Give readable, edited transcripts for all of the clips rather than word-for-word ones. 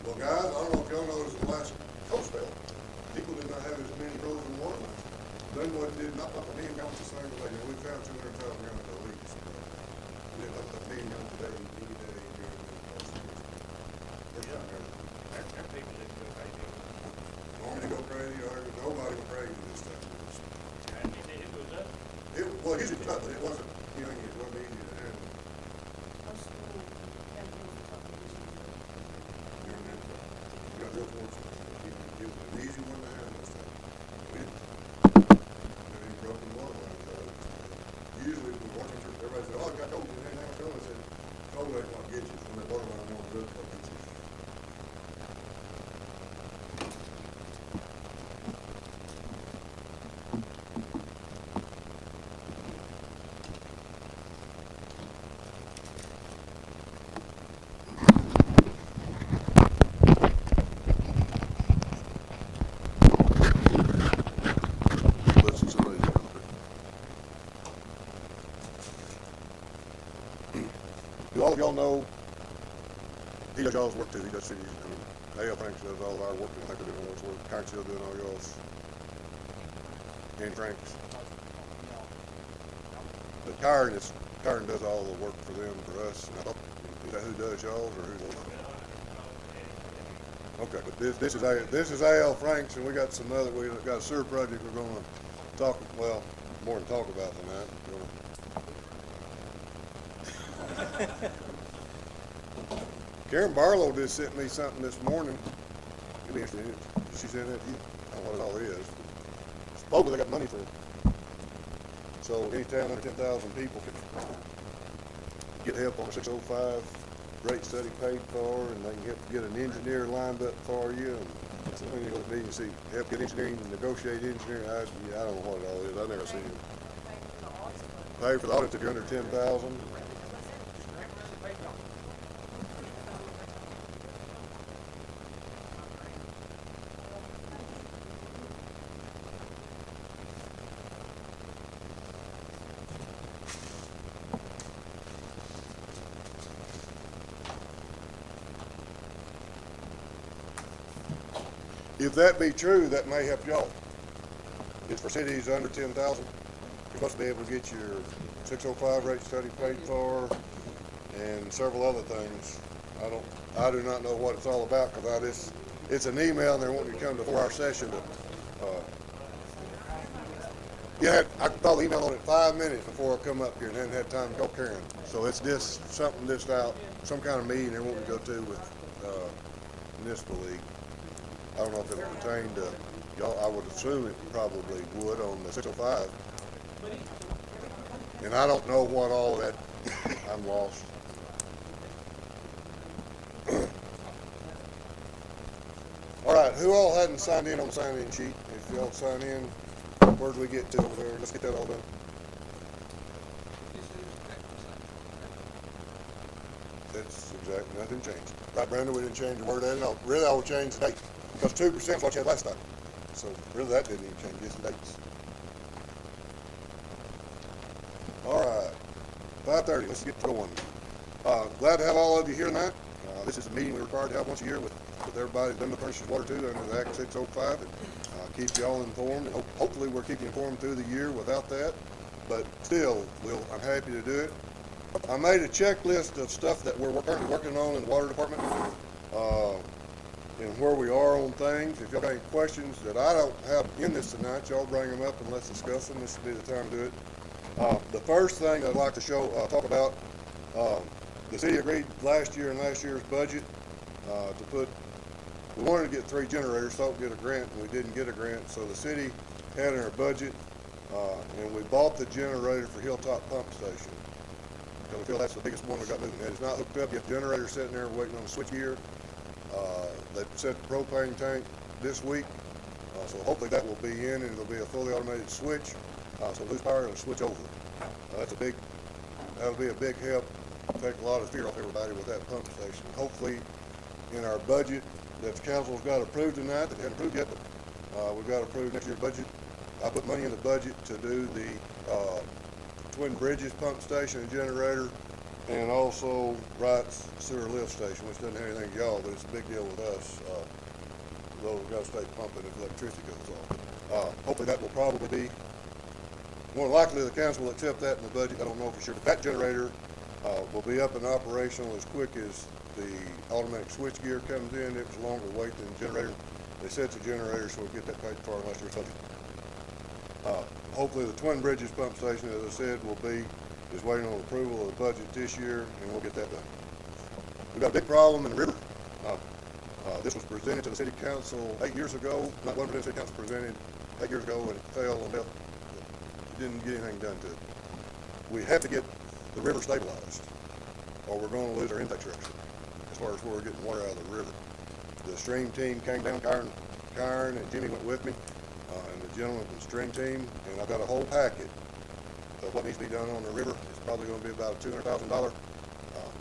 Well, guys, I don't know if y'all noticed the last cold spell, people did not have as many frozen water lines. Dunwoody did not up a million gallons of same day. We found 200,000 gallons at least. We did up a million gallons a day, any day during the cold season. That people didn't go crazy. Normally go crazy, or nobody went crazy this time. And it was up. Well, it usually was tough, but it wasn't, it wasn't easy to handle. You got real fortunate. It was an easy one to handle this time. We didn't have any broken water lines. Usually when working through, everybody said, oh, I got cold, and then I told them, I said, cold ain't gonna get you, when that water line won't good, it'll get you. Listen, somebody's coming through. Do all of y'all know, he does y'all's work too, he does cities, A.L. Franks does all of our work, I think they're doing all this work, Kite's still doing all y'all's. And Franks. But Kyron does all the work for them, for us, and I thought, is that who does y'all's, or who does? Okay, but this is A.L. Franks, and we got a sewer project we're gonna talk, well, more than talk about tonight. Karen Barlow just sent me something this morning. Give me a minute. She sent that to you. I don't know what it all is. Supposedly they got money for it. So any town under 10,000 people can get help on a 605 rate study paid for, and they can help get an engineer lined up for you. And that's the thing you're going to need. You see, help get engineering, negotiate engineering. I don't know what it all is. I've never seen it. Pay for the audit if you're under 10,000. If that be true, that may help y'all. It's for cities under 10,000. You're supposed to be able to get your 605 rate study paid for and several other things. I do not know what it's all about because it's an email and they want you to come to a 4-hour session to, I called the email on it 5 minutes before I come up here and hadn't had time to go Karen. So it's something out, some kind of meeting they want to go to with, municipal league. I don't know if it would pertain to y'all. I would assume it probably would on the 605. And I don't know what all that, I'm lost. All right, who all hadn't signed in on the sign-in sheet? If y'all sign in, where do we get to over there? Let's get that all done. That's exactly, nothing changed. Right, Brandon, we didn't change the word at all. Really, I would change the date. Because 2% is what you had last time. So really that didn't even change, just the dates. All right, 5:30, let's get going. Glad to have all of you here tonight. This is a meeting we're required to have once a year with everybody that furnishes water too under the Act 605. And keep you all informed. And hopefully we're keeping you informed through the year without that. But still, I'm happy to do it. I made a checklist of stuff that we're currently working on in the water department. And where we are on things. If y'all got any questions that I don't have in this tonight, y'all bring them up and let's discuss them. This will be the time to do it. The first thing I'd like to talk about, the city agreed last year in last year's budget we wanted to get 3 generators, thought we'd get a grant, and we didn't get a grant. So the city had in our budget, and we bought the generator for Hilltop Pump Station. Because we feel that's the biggest one we got moving. It's not hooked up yet. The generator sitting there waiting on the switch gear. They set the propane tank this week, so hopefully that will be in and it'll be a fully automated switch. So lose power, it'll switch over. That'll be a big help, take a lot of fear off everybody with that pump station. Hopefully in our budget that the council's got approved tonight, that they haven't approved yet, but we've got approved next year's budget. I put money in the budget to do the Twin Bridges pump station and generator and also Wright's sewer lift station, which doesn't have anything to y'all, but it's a big deal with us. Though we've got to stay pumping if electricity goes off. Hopefully that will probably be, more than likely the council will accept that in the budget. I don't know for sure, but that generator will be up and operational as quick as the automatic switch gear comes in. It was a longer wait than the generator. They said it's a generator, so we'll get that paid for last year's budget. Hopefully the Twin Bridges pump station, as I said, is waiting on approval of the budget this year, and we'll get that done. We've got a big problem in the river. This was presented to the city council 8 years ago. Not one percent of the city council presented 8 years ago, and it failed on death. It didn't get anything done to it. We have to get the river stabilized, or we're going to lose our intake structure as far as where we're getting water out of the river. The stream team came down, Kyron and Jimmy went with me, and the gentleman from the stream team, and I've got a whole packet of what needs to be done on the river. It's probably going to be about $200,000.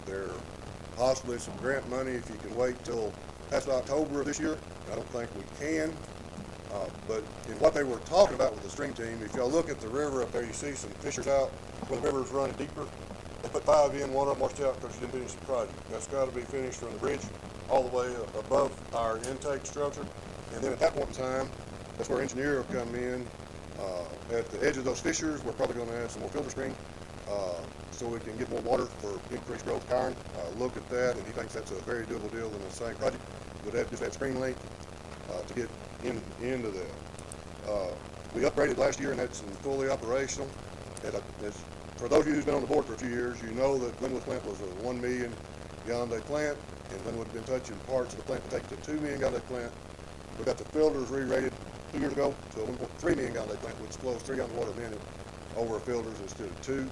There possibly some grant money if you can wait till past October of this year. I don't think we can, but in what they were talking about with the stream team, if y'all look at the river up there, you see some fissures out where the river's running deeper. They put 5 in, one of them washed out because you didn't finish the project. That's got to be finished from the bridge all the way above our intake structure. And then at that point in time, that's where engineer will come in. At the edge of those fissures, we're probably going to add some more filter screen so we can get more water for increased growth. Kyron looked at that, and he thinks that's a very doable deal in the same project. We'd have just add screen length to get into that. We upgraded last year, and that's fully operational. For those of you who's been on the board for a few years, you know that Glenwood plant was a 1 million gallon a day plant, and Glenwood had been touching parts of the plant to take it to 2 million gallon a day plant. We got the filters re-rated 2 years ago to a 1.3 million gallon a day plant, which flows 3 gallons of water a minute over our filters instead of 2. And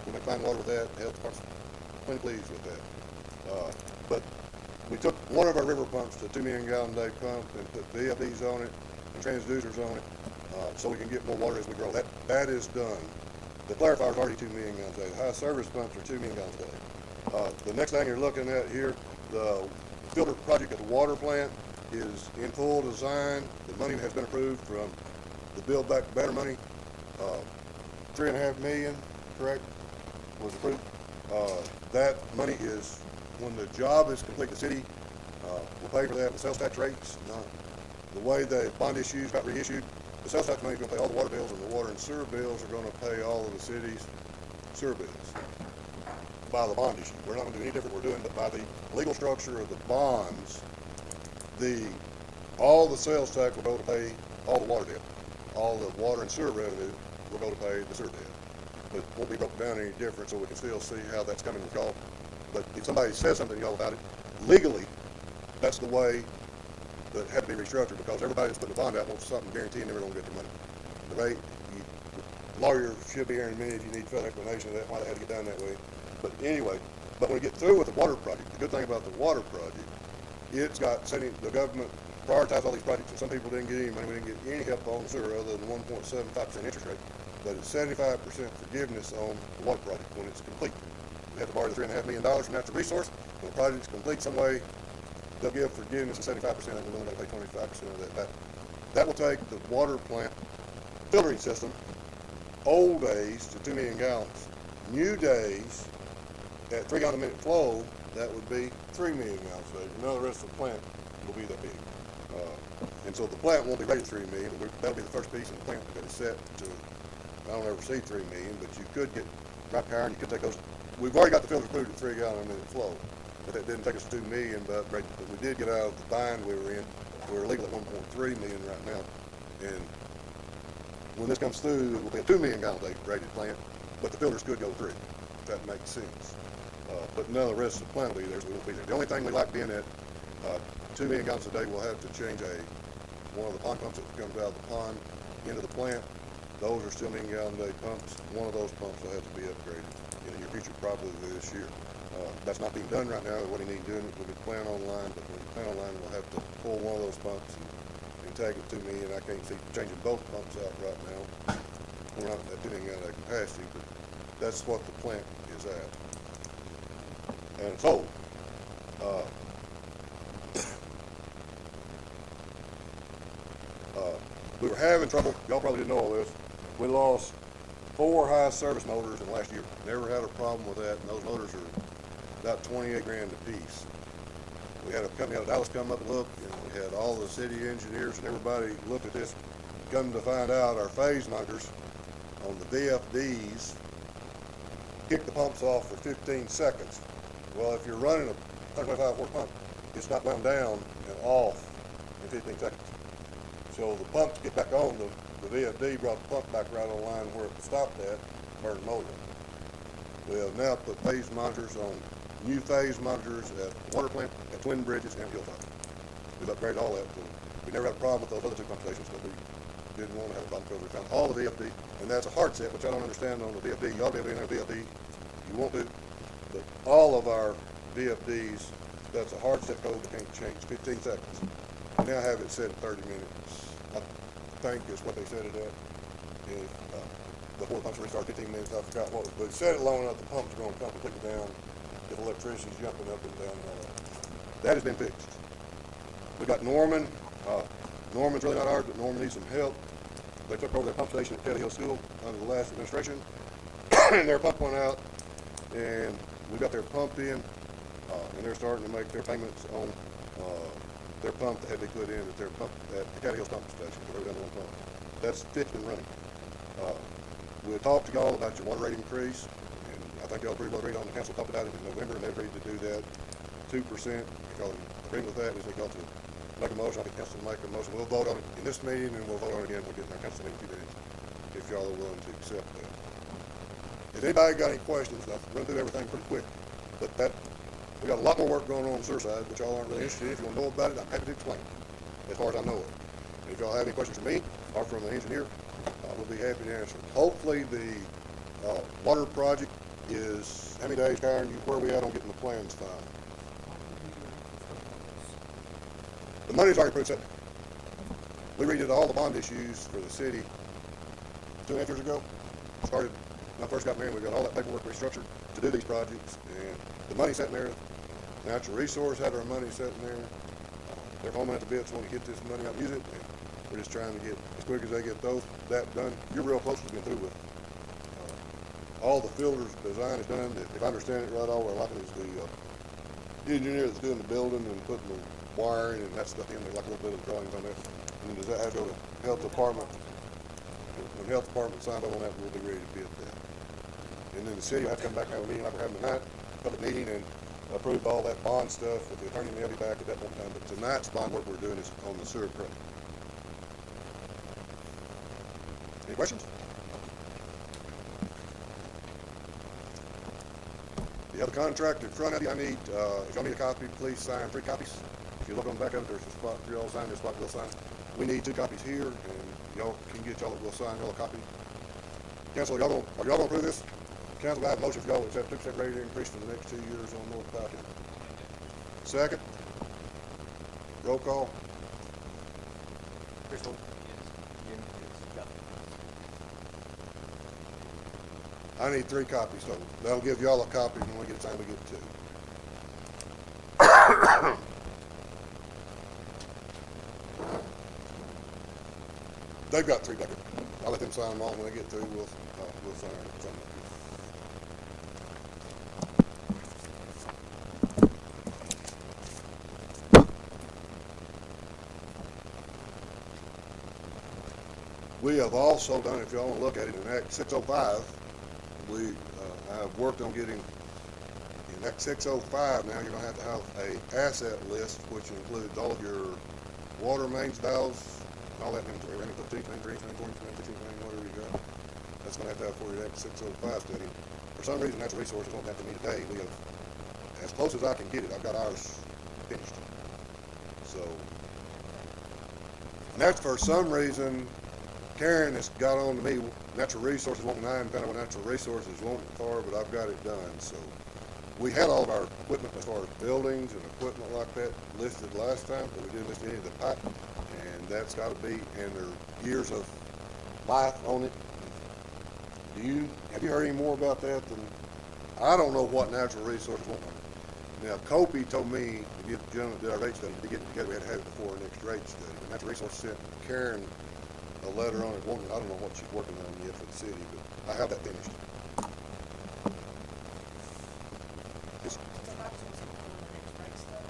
we make fine water with that. The health department's plenty pleased with that. But we took one of our river pumps to 2 million gallon a day pump and put VFDs on it and transducers on it so we can get more water as we grow. That is done. The clarifier is already 2 million gallons a day. The high service pumps are 2 million gallons a day. The next thing you're looking at here, the filter project at the water plant is in full design. The money has been approved from the Build Back Better money. $3.5 million, correct, was approved. That money is, when the job is complete, the city will pay for that with sales tax rates. The way the bond issues got reissued, the sales tax money is going to pay all the water bills, and the water and sewer bills are going to pay all of the city's sewer bills by the bond issue. We're not going to do any different. We're doing it by the legal structure of the bonds. All the sales tax will go to pay all the water debt. All the water and sewer revenue will go to pay the sewer debt. But it won't be broken down any different, so we can still see how that's coming with y'all. But if somebody says something to y'all about it, legally, that's the way that had to be restructured, because everybody that's putting a bond out wants something guaranteeing they're going to get their money. The rate, the lawyer should be here in a minute if you need further explanation of that, why they had to get done that way. But anyway, when we get through with the water project, the good thing about the water project, it's got the government prioritized all these projects, and some people didn't get any money. We didn't get any help on the sewer other than 1.75% interest rate. But it's 75% forgiveness on the water project when it's complete. We have to borrow the $3.5 million from natural resource. When the project's complete some way, they'll give forgiveness of 75%, and we're only going to pay 25% of that back. That will take the water plant filtering system, old days, to 2 million gallons. New days, at 3 gallons a minute flow, that would be 3 million gallons a day. None of the rest of the plant will be that big. And so the plant won't be ready at 3 million. That'll be the first piece of the plant that is set to, I don't ever see 3 million, but you could get rock iron, you could take those. We've already got the filters approved at 3 gallons a minute flow, but that didn't take us 2 million, but we did get out of the bind we were in. We're legal at 1.3 million right now. And when this comes through, it will be a 2 million gallon a day rated plant, but the filters could go 3, if that makes sense. But none of the rest of the plant will be there, so we won't be there. The only thing we like being at 2 million gallons a day, we'll have to change one of the pond pumps that comes out of the pond into the plant. Those are still million gallon a day pumps. One of those pumps will have to be upgraded in the near future, probably this year. That's not being done right now. What do you need doing? We can plan online, but when we plan online, we'll have to pull one of those pumps and tag it to me, and I can't see changing both pumps out right now. We're not at 2 million gallon a day capacity, but that's what the plant is at. And so, we were having trouble. Y'all probably didn't know all this. We lost 4 high service motors in the last year. Never had a problem with that, and those motors are about 28 grand a piece. We had a company out of Dallas come up and look, and we had all the city engineers and everybody look at this. Come to find out, our phase monitors on the VFDs kick the pumps off for 15 seconds. Well, if you're running a 125 horse pump, it's not wound down and off in 15 seconds. So the pumps get back on, the VFD brought the pump back right on line where it stopped at, burned the motor. We have now put phase monitors on new phase monitors at the water plant, at Twin Bridges, and Hilltop. We've upgraded all that. We never had a problem with those other 2 pump stations, but we didn't want to have a problem because we found all the VFD, and that's a hard set, which I don't understand on the VFD. You ought to be able to enter VFD. You won't do, but all of our VFDs, that's a hard set code that can't change 15 seconds. We now have it set at 30 minutes. I think is what they set it at. If, before the pumps restart 15 minutes, I forgot what, but set it long enough, the pumps are going to come completely down. If electrician's jumping up and down and all that. That has been fixed. We got Norman. Norman's really not ours, but Norman needs some help. They took over their pump station at Kelly Hill School under the last administration, and their pump went out, and we got their pump in, and they're starting to make their payments on their pump that had to be put in at their pump at the Kelly Hills pump station. They were done one pump. That's fixed and running. We'll talk to y'all about your water rate increase. I think y'all pretty well agreed on the council talked about it in November, and they agreed to do that 2%. If y'all agree with that, we need y'all to make a motion. I think council will make a motion. We'll vote on it in this meeting, and we'll vote on it again. We'll get in our council meeting in 2 minutes if y'all are willing to accept that. If anybody got any questions, I'll run through everything pretty quick. But we got a lot more work going on the sewer side, which y'all aren't really interested in. If you want to know about it, I'm happy to explain it, as far as I know it. And if y'all have any questions for me or from the engineer, we'll be happy to answer. Hopefully the water project is, how many days, Karen, where are we at on getting the plans filed? The money's already approved. We redid all the bond issues for the city 2.5 years ago. Started, when I first got married, we got all that paperwork restructured to do these projects, and the money's sitting there. Natural Resource had our money sitting there. They're foaming at the bits when we get this money out and use it, and we're just trying to get, as quick as they get that done. You're real close to being through with all the filters design is done. If I understand it right, all we're lacking is the engineer that's doing the building and putting the wiring and that stuff in there, like a little bit of drawings on that. And then does that have to go to health department? When health department signs up on that, we'll be ready to bid that. And then the city will have to come back and have a meeting like we're having tonight, public meeting, and approve all that bond stuff with the attorney, and they'll be back at that point in time. But tonight's bond work we're doing is on the sewer project. Any questions? The other contract in front of you, I need, if y'all need a copy, please sign 3 copies. If you look on the back of it, there's a spot for y'all to sign, there's a spot we'll sign. We need 2 copies here, and y'all can get y'all that will sign y'all a copy. Council, are y'all gonna approve this? Council, I have a motion for y'all to accept 2% rate increase for the next 2 years on North Powell County. Second? Roll call. Crystal? I need 3 copies, so that'll give y'all a copy, and when we get it signed, we get 2. They've got 3 back there. I'll let them sign them all. When they get through, we'll sign it. We have also done, if y'all want to look at it, in Act 605, I have worked on getting, in Act 605 now, you're going to have a asset list, which includes all of your water mains, valves, all that inventory, everything, 15, 23, 24, 15, whatever you got. That's going to have for your Act 605 study. For some reason, Natural Resources won't have to meet today. We have, as close as I can get it, I've got ours finished. So, and that's for some reason, Karen has got on to me, Natural Resources wanting 9, kind of what Natural Resources wanting for, but I've got it done. So we had all of our equipment as far as buildings and equipment like that listed last time, but we didn't list any of the pipe, and that's got to be, and there are years of life on it. Have you heard any more about that? I don't know what Natural Resources want. Now, Kopi told me to get the gentleman that did our rate study to get it together. We had to have it before our next rate study. But Natural Resources sent Karen a letter on it, I don't know what she's working on yet for the city, but I have that finished. It's-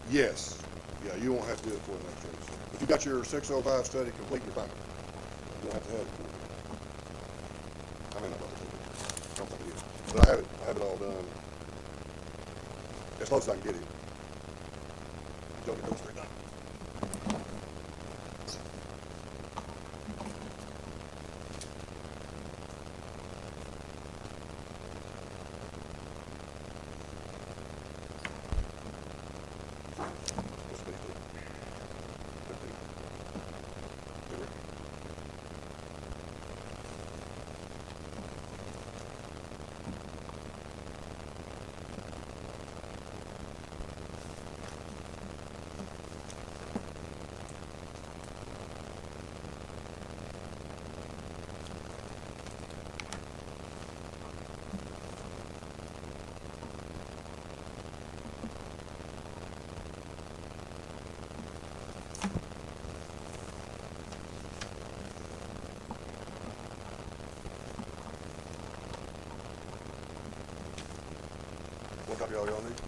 Yes, yeah, you won't have to do it for the next race. If you got your 605 study complete, you're fine. You don't have to have it for it. I mean, I don't think it is, but I have it all done. As close as I can get it. Don't get those three done. What's the date? 15. Good work. What copy y'all need?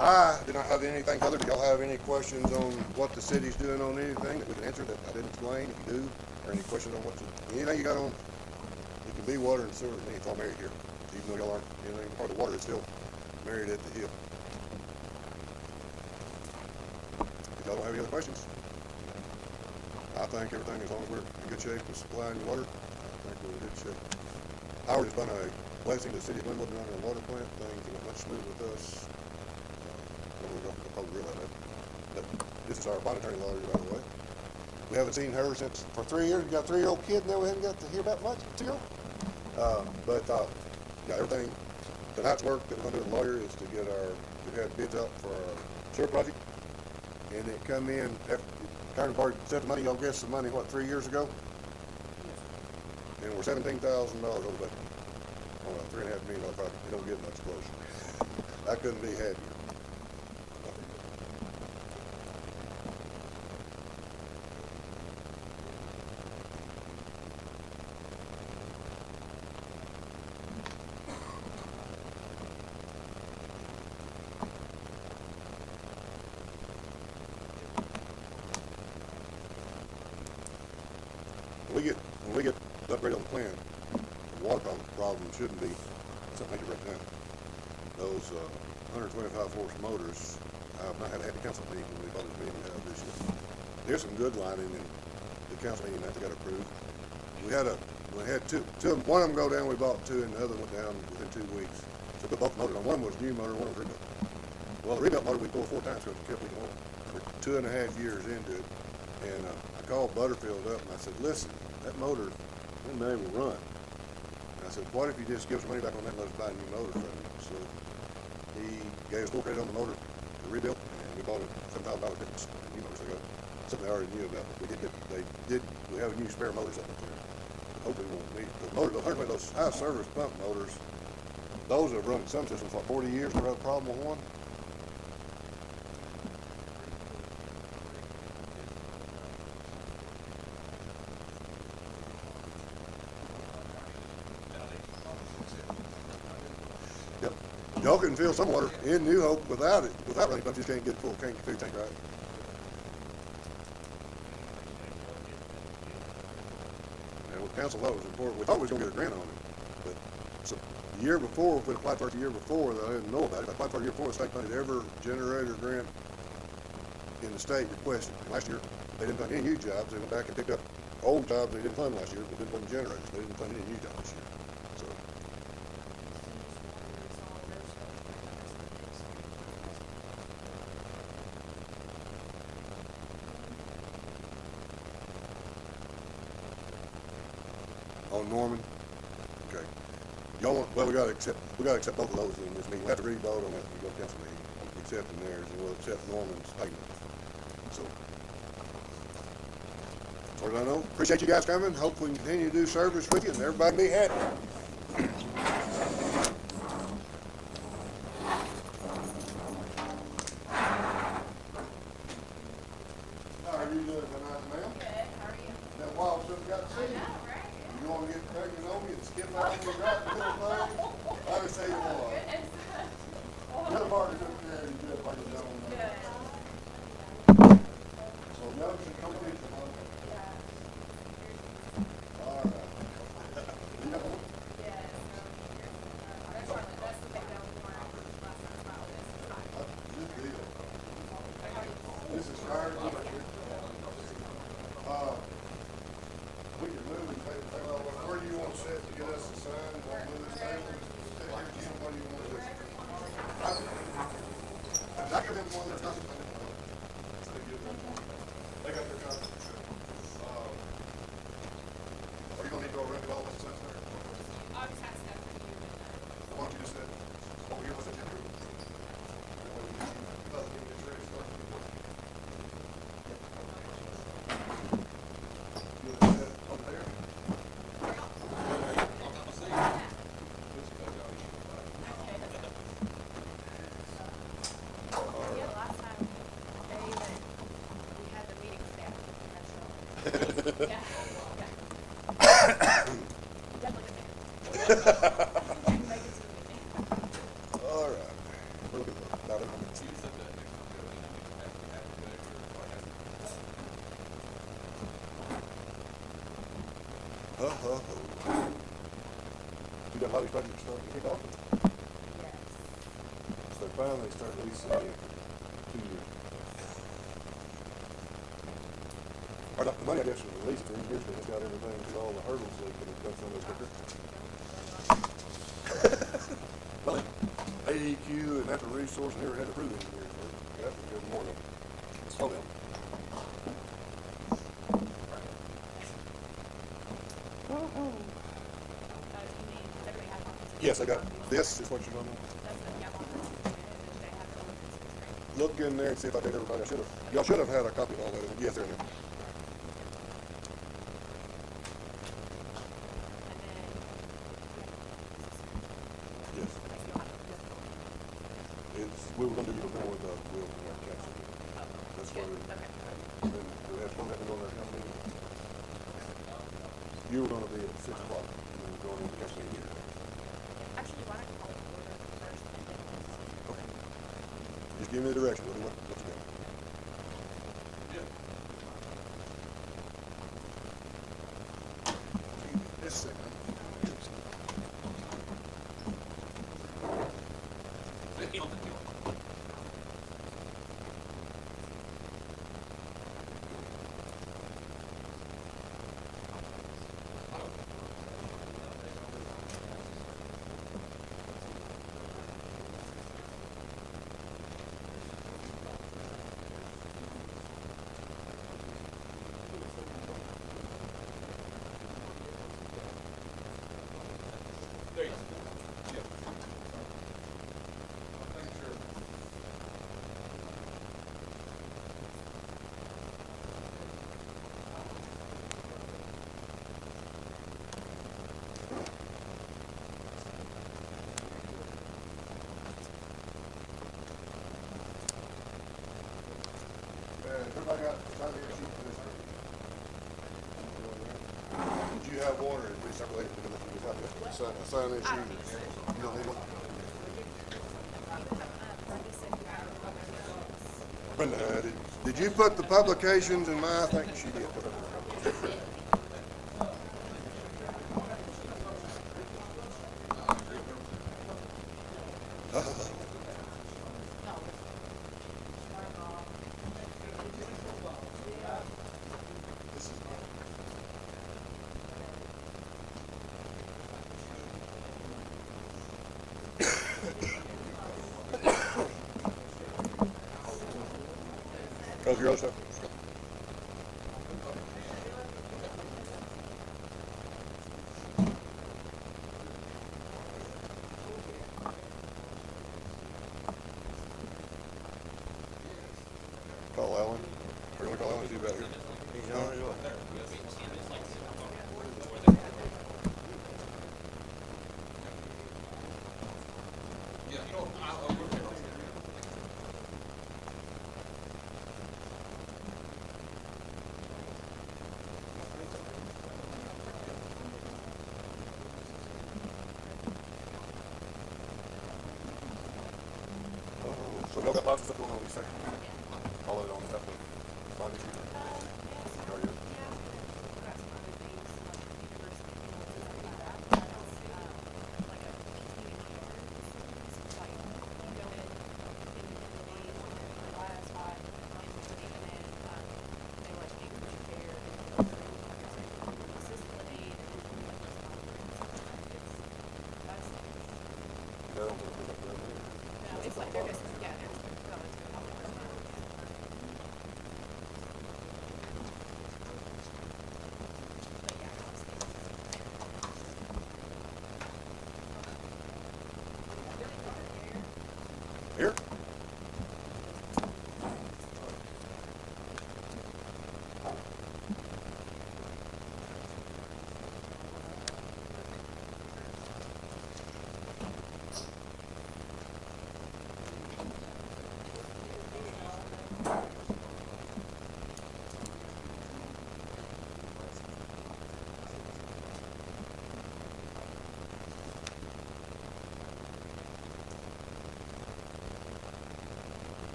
I do not have anything other. Do y'all have any questions on what the city's doing on anything that we can answer that I didn't explain? If you do, or any questions on anything you got on, it can be water and sewer, and it's all married here. Even though y'all aren't, anything part of the water is still married at the hip. If y'all don't have any other questions, I think everything, as long as we're in good shape with supplying the water, I think we're in good shape. Howard has been a blessing to the city of Glenwood running a water plant. Things went much smoother with us. We don't probably realize that. But this is our monitoring lawyer, by the way. We haven't seen her since, for 3 years. We got a 3-year-old kid, and now we haven't got to hear about much. 2-year-old. Yeah, everything, tonight's work that we're going to do with the lawyer is to get we had bids up for our sewer project. And it come in, Karen Party set the money, y'all guessed the money, 3 years ago? And we're $17,000 over budget on a $3.5 million project. You don't get much closer. I couldn't be happier. When we get the upgrade on the plant, the water problem shouldn't be something to break down. Those 125 horse motors, I've not had a happy council meeting when we voted the meeting we had this year. There's some good lining in the council meeting that they got approved. We had two of them, one of them go down, we bought two, and the other went down within 2 weeks. So we put both motors on. One was new motor, one was rebuilt. Well, the rebuilt motor we pulled 4 times because we kept leaking oil. We're 2.5 years into it, and I called Butterfield up and I said, listen, that motor, it may will run. And I said, what if you just give us money back on that and let us buy a new motor from you? So he gave us full credit on the motor, the rebuilt, and we bought it $7,000 difference. New motors, they got something I already knew about. We have a new spare motors up there. Hopefully we won't need it. The motor, those high service pump motors, those have run in some systems for 40 years, never had a problem with one. Yep. Y'all can fill some water in New Hope without running pumps. You just can't get full tank right. And with council, that was important. We thought we was gonna get a grant on it, but so the year before, we applied for it the year before, that I didn't know about it. I applied for it the year before, the state funded every generator grant in the state requested. Last year, they didn't fund any new jobs. They went back and picked up old jobs they didn't fund last year, but didn't fund generators. They didn't fund any new jobs this year. So. On Norman? Okay. Y'all want, well, we gotta accept both of those in this meeting. We have to re-vote on that, we go to council meeting, accepting theirs, and we'll accept Norman's payment. So, as far as I know, appreciate you guys coming. Hopefully we can continue to do service with you and everybody be happy. I give him one that's not. They got their conference. Are you gonna need to go around all this stuff there? I'll just have stuff for you. Why don't you just sit over here with the gender? Yeah, the last time we had the meeting staff. Yeah. Definitely make it to the meeting. All right. We're looking for about a minute. You got Holly's budget starting to kick off? Yes. So finally start leasing it 2 years. Or not, the money I guess was released 3 years, but it's got everything, through all the hurdles they could have done some of those quicker. Well, AEQ and natural resource never had to prove engineers, but that was good more than slow down. You mean, everybody has one? Yes, I got, this is what you're gonna That's the, yeah, one person. They have to look at the screen. look in there and see if I did everybody. I should have, y'all should have had a copy of all that. Yes, they're in there. And then, Yes. It's, we were gonna do it before with, Will and our council. That's why we, then we had one that was on our council meeting. You were gonna be at 6 o'clock, and we were going into council meeting. actually, why don't you call it order first and then? Okay. Just give me the direction, what do you want, what you got? This thing. Everybody got a sign here sheet for this? Did you have one or is it separated? A sign in sheet? You don't need one? Brenda, did you put the publications in my, I think she did. How's your other stuff? Call Alan. We're gonna call Alan, see about here. He's on his way. So y'all got lots of stuff going on these sections. All of it on stuff. Find issue. How are you? Yeah, I don't think we're gonna do that. It's like they're just, yeah, they're just going to Here?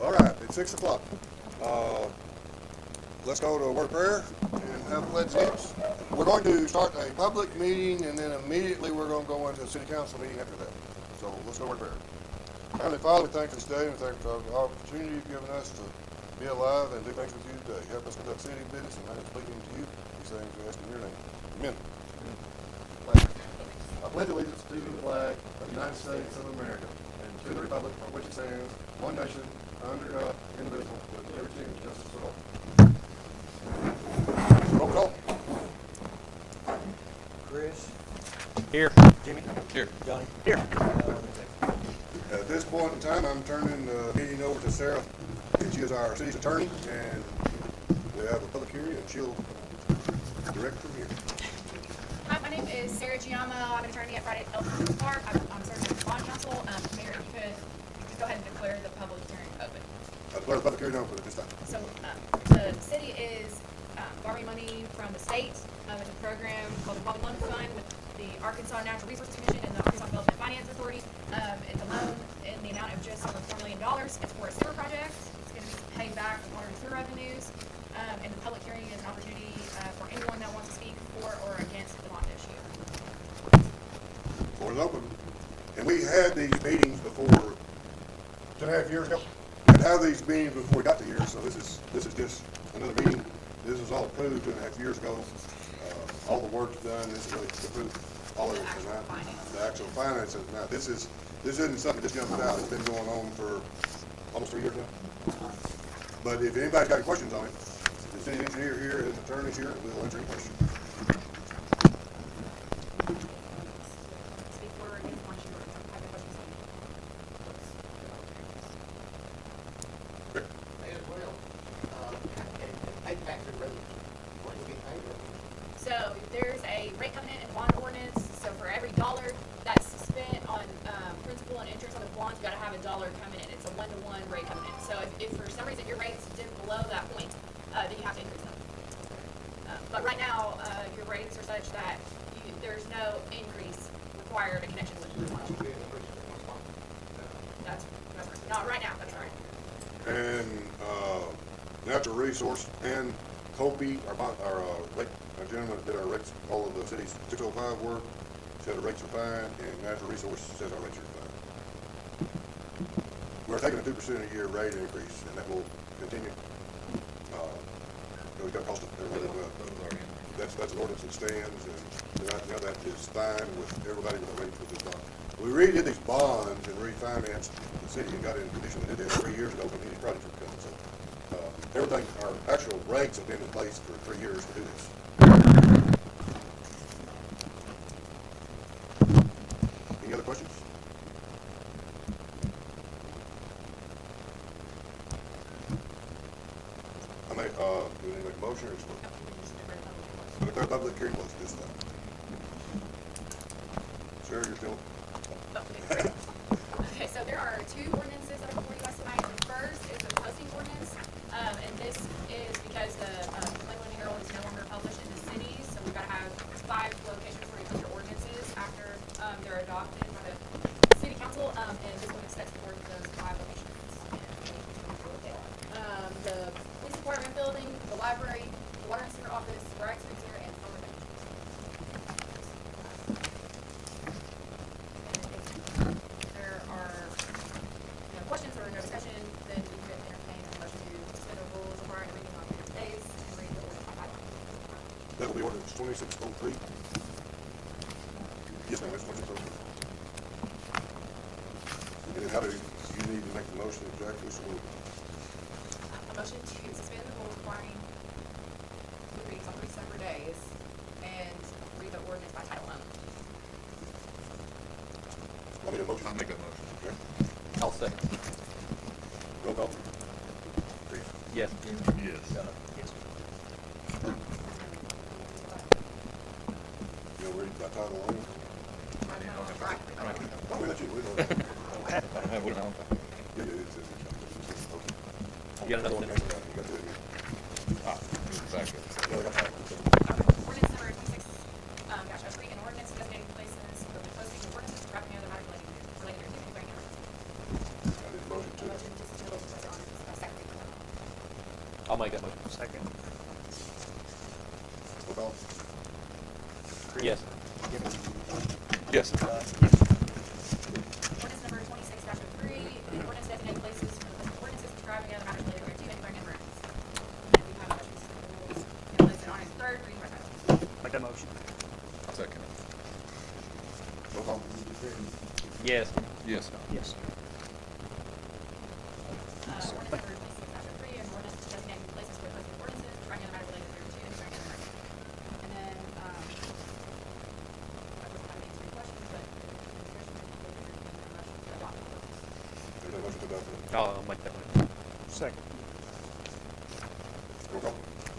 All right, it's 6 o'clock. Let's go to a word of prayer and have a pledge of allegiance. We're going to start a public meeting, and then immediately we're going to go into a city council meeting after that. So let's go to word of prayer. Heavenly Father, we thank you this day, and we thank you for the opportunity you've given us to be alive and do things with you today. Help us conduct city business and manage pleasing to you. These things we ask in your name. Amen. I pledge allegiance to the flag of the United States of America and to the republic for which it stands, one nation, under God, indivisible, with liberty and justice for all. Roll call. Chris? Here. Jimmy? Here. Johnny? Here. At this point in time, I'm turning the meeting over to Sarah, and she is our city's attorney, and we have a public hearing, and she'll direct from here. Hi, my name is Sarah Giamma. I'm an attorney at Friday Elton Park. I'm serving as bond counsel. Mayor, if you could go ahead and declare the public hearing open. I declare the public hearing open at this time. So, the city is borrowing money from the state. It's a program called the Public Loan Fund with the Arkansas Natural Resources Commission and the Arkansas Development Finance Authority. It's a loan in the amount of just over $4 million. It's for a sewer project. It's going to be paid back with water and sewer revenues. And the public hearing is an opportunity for anyone that wants to speak for or against the bond issue. Floor is open. And we had these meetings before, 2.5 years ago. And had these meetings before we got to here, so this is just another meeting. This was all approved 2.5 years ago. All the work's done. This is really approved. All of it tonight. The actual finances now. This isn't something that just jumped out. It's been going on for almost 3 years now. But if anybody's got any questions on it, the city engineer here, his attorney's here, and we'll answer any questions. Speak for or against bond issue or have any questions. Rick? May as well. Pay back the road. What do you get paid? So there's a rate covenant and bond ordinance. So for every dollar that's spent on principal and interest on the bonds, you got to have a dollar coming in. It's a 1-to-1 rate covenant. So if for some reason your rates dip below that point, then you have to increase them. But right now, your rates are such that there's no increase required in connection with the bond. That's right. Not right now. That's right. And Natural Resource and Hopi, our gentleman that did our rates, all of the city's 605 work, said our rates are fine, and Natural Resource says our rates are fine. We're taking a 2% a year rate increase, and that will continue. It's going to cost us everybody well. That's an ordinance that stands, and now that is fine with everybody with the rates with this bond. We redid these bonds and refinanced the city and got in condition to do that 3 years ago when these projects were coming. So everything, our actual rates have been in place for 3 years to do this. Any other questions? Do we need to make a motion or just vote? We'll declare public hearing closed this time. Sarah, you're still? Okay, so there are two ordinances that are before you guys tonight. The first is the posting ordinance, and this is because the Cleveland Herald is no longer published in the city, so we've got to have 5 locations where you put your ordinances after they're adopted by the city council, and this one sets forth those 5 locations. The police department building, the library, the water and sewer office, Bright Center, and public benches. 2603. Yes, ma'am, that's 2603. And then how do you need to make the motion exactly, so we'll A motion to suspend the rules requiring the readings on 3 separate days and read the ordinance by title only. I need a motion. I'll make that motion. Okay. I'll second. Roll call. Please. Yes. Yes. You know, read by title only. Right. Oh, we let you, we don't. I don't have one on. Yeah, yeah, it's okay. You got another one? Okay, you got that, yeah. Ah, back up. Yeah, I got that. Ordinance number 26, -03, an ordinance designating places for the posting of ordinances, wrapping other matters relating to activity, granting I need a motion a to. motion to suspend the rules and place it on its second reading. I'll make that motion. Second. Roll call. Yes. Yes. Ordinance number 26-03, an ordinance designating places for the posting of ordinances, describing other matters relating to activity, granting emergency. And we have a motion to suspend the rules and place it on its third reading by title. Make that motion. Second. Roll call. Yes. Yes. Yes. Ordinance number 26-03, an ordinance designating places for the posting of ordinances, describing other matters relating to activity, granting emergency. And then, I don't have any three questions, but There's a motion to adopt. I'll make that motion. Second. Roll call.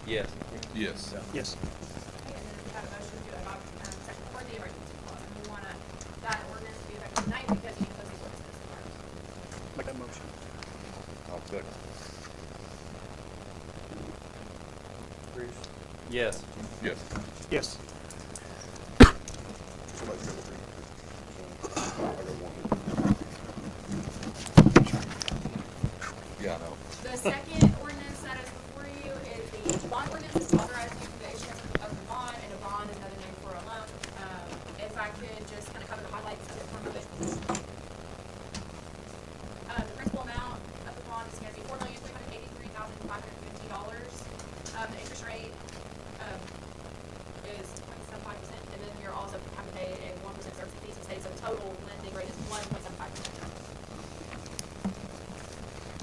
Yes. Yes. Yes. Okay, and then we have a motion to adopt, section 4, the emergency clause. And we want that ordinance to be effective tonight because you need to post these ordinances tomorrow. Make that motion. I'll second. Yes. Yes. Yes. Somebody's got a thing. So, I got one. Yeah, I know. The second ordinance that is before you is the bond ordinance. This authorizes you for the issuance of the bond, and a bond is another name for a loan. If I could just kind of cover the highlights of it for a moment. The principal amount of the bond is going to be $4,383,550. The interest rate is 0.75%, and then you're also have to pay a 1% service fees and states, so the total lending rate is 1.75%.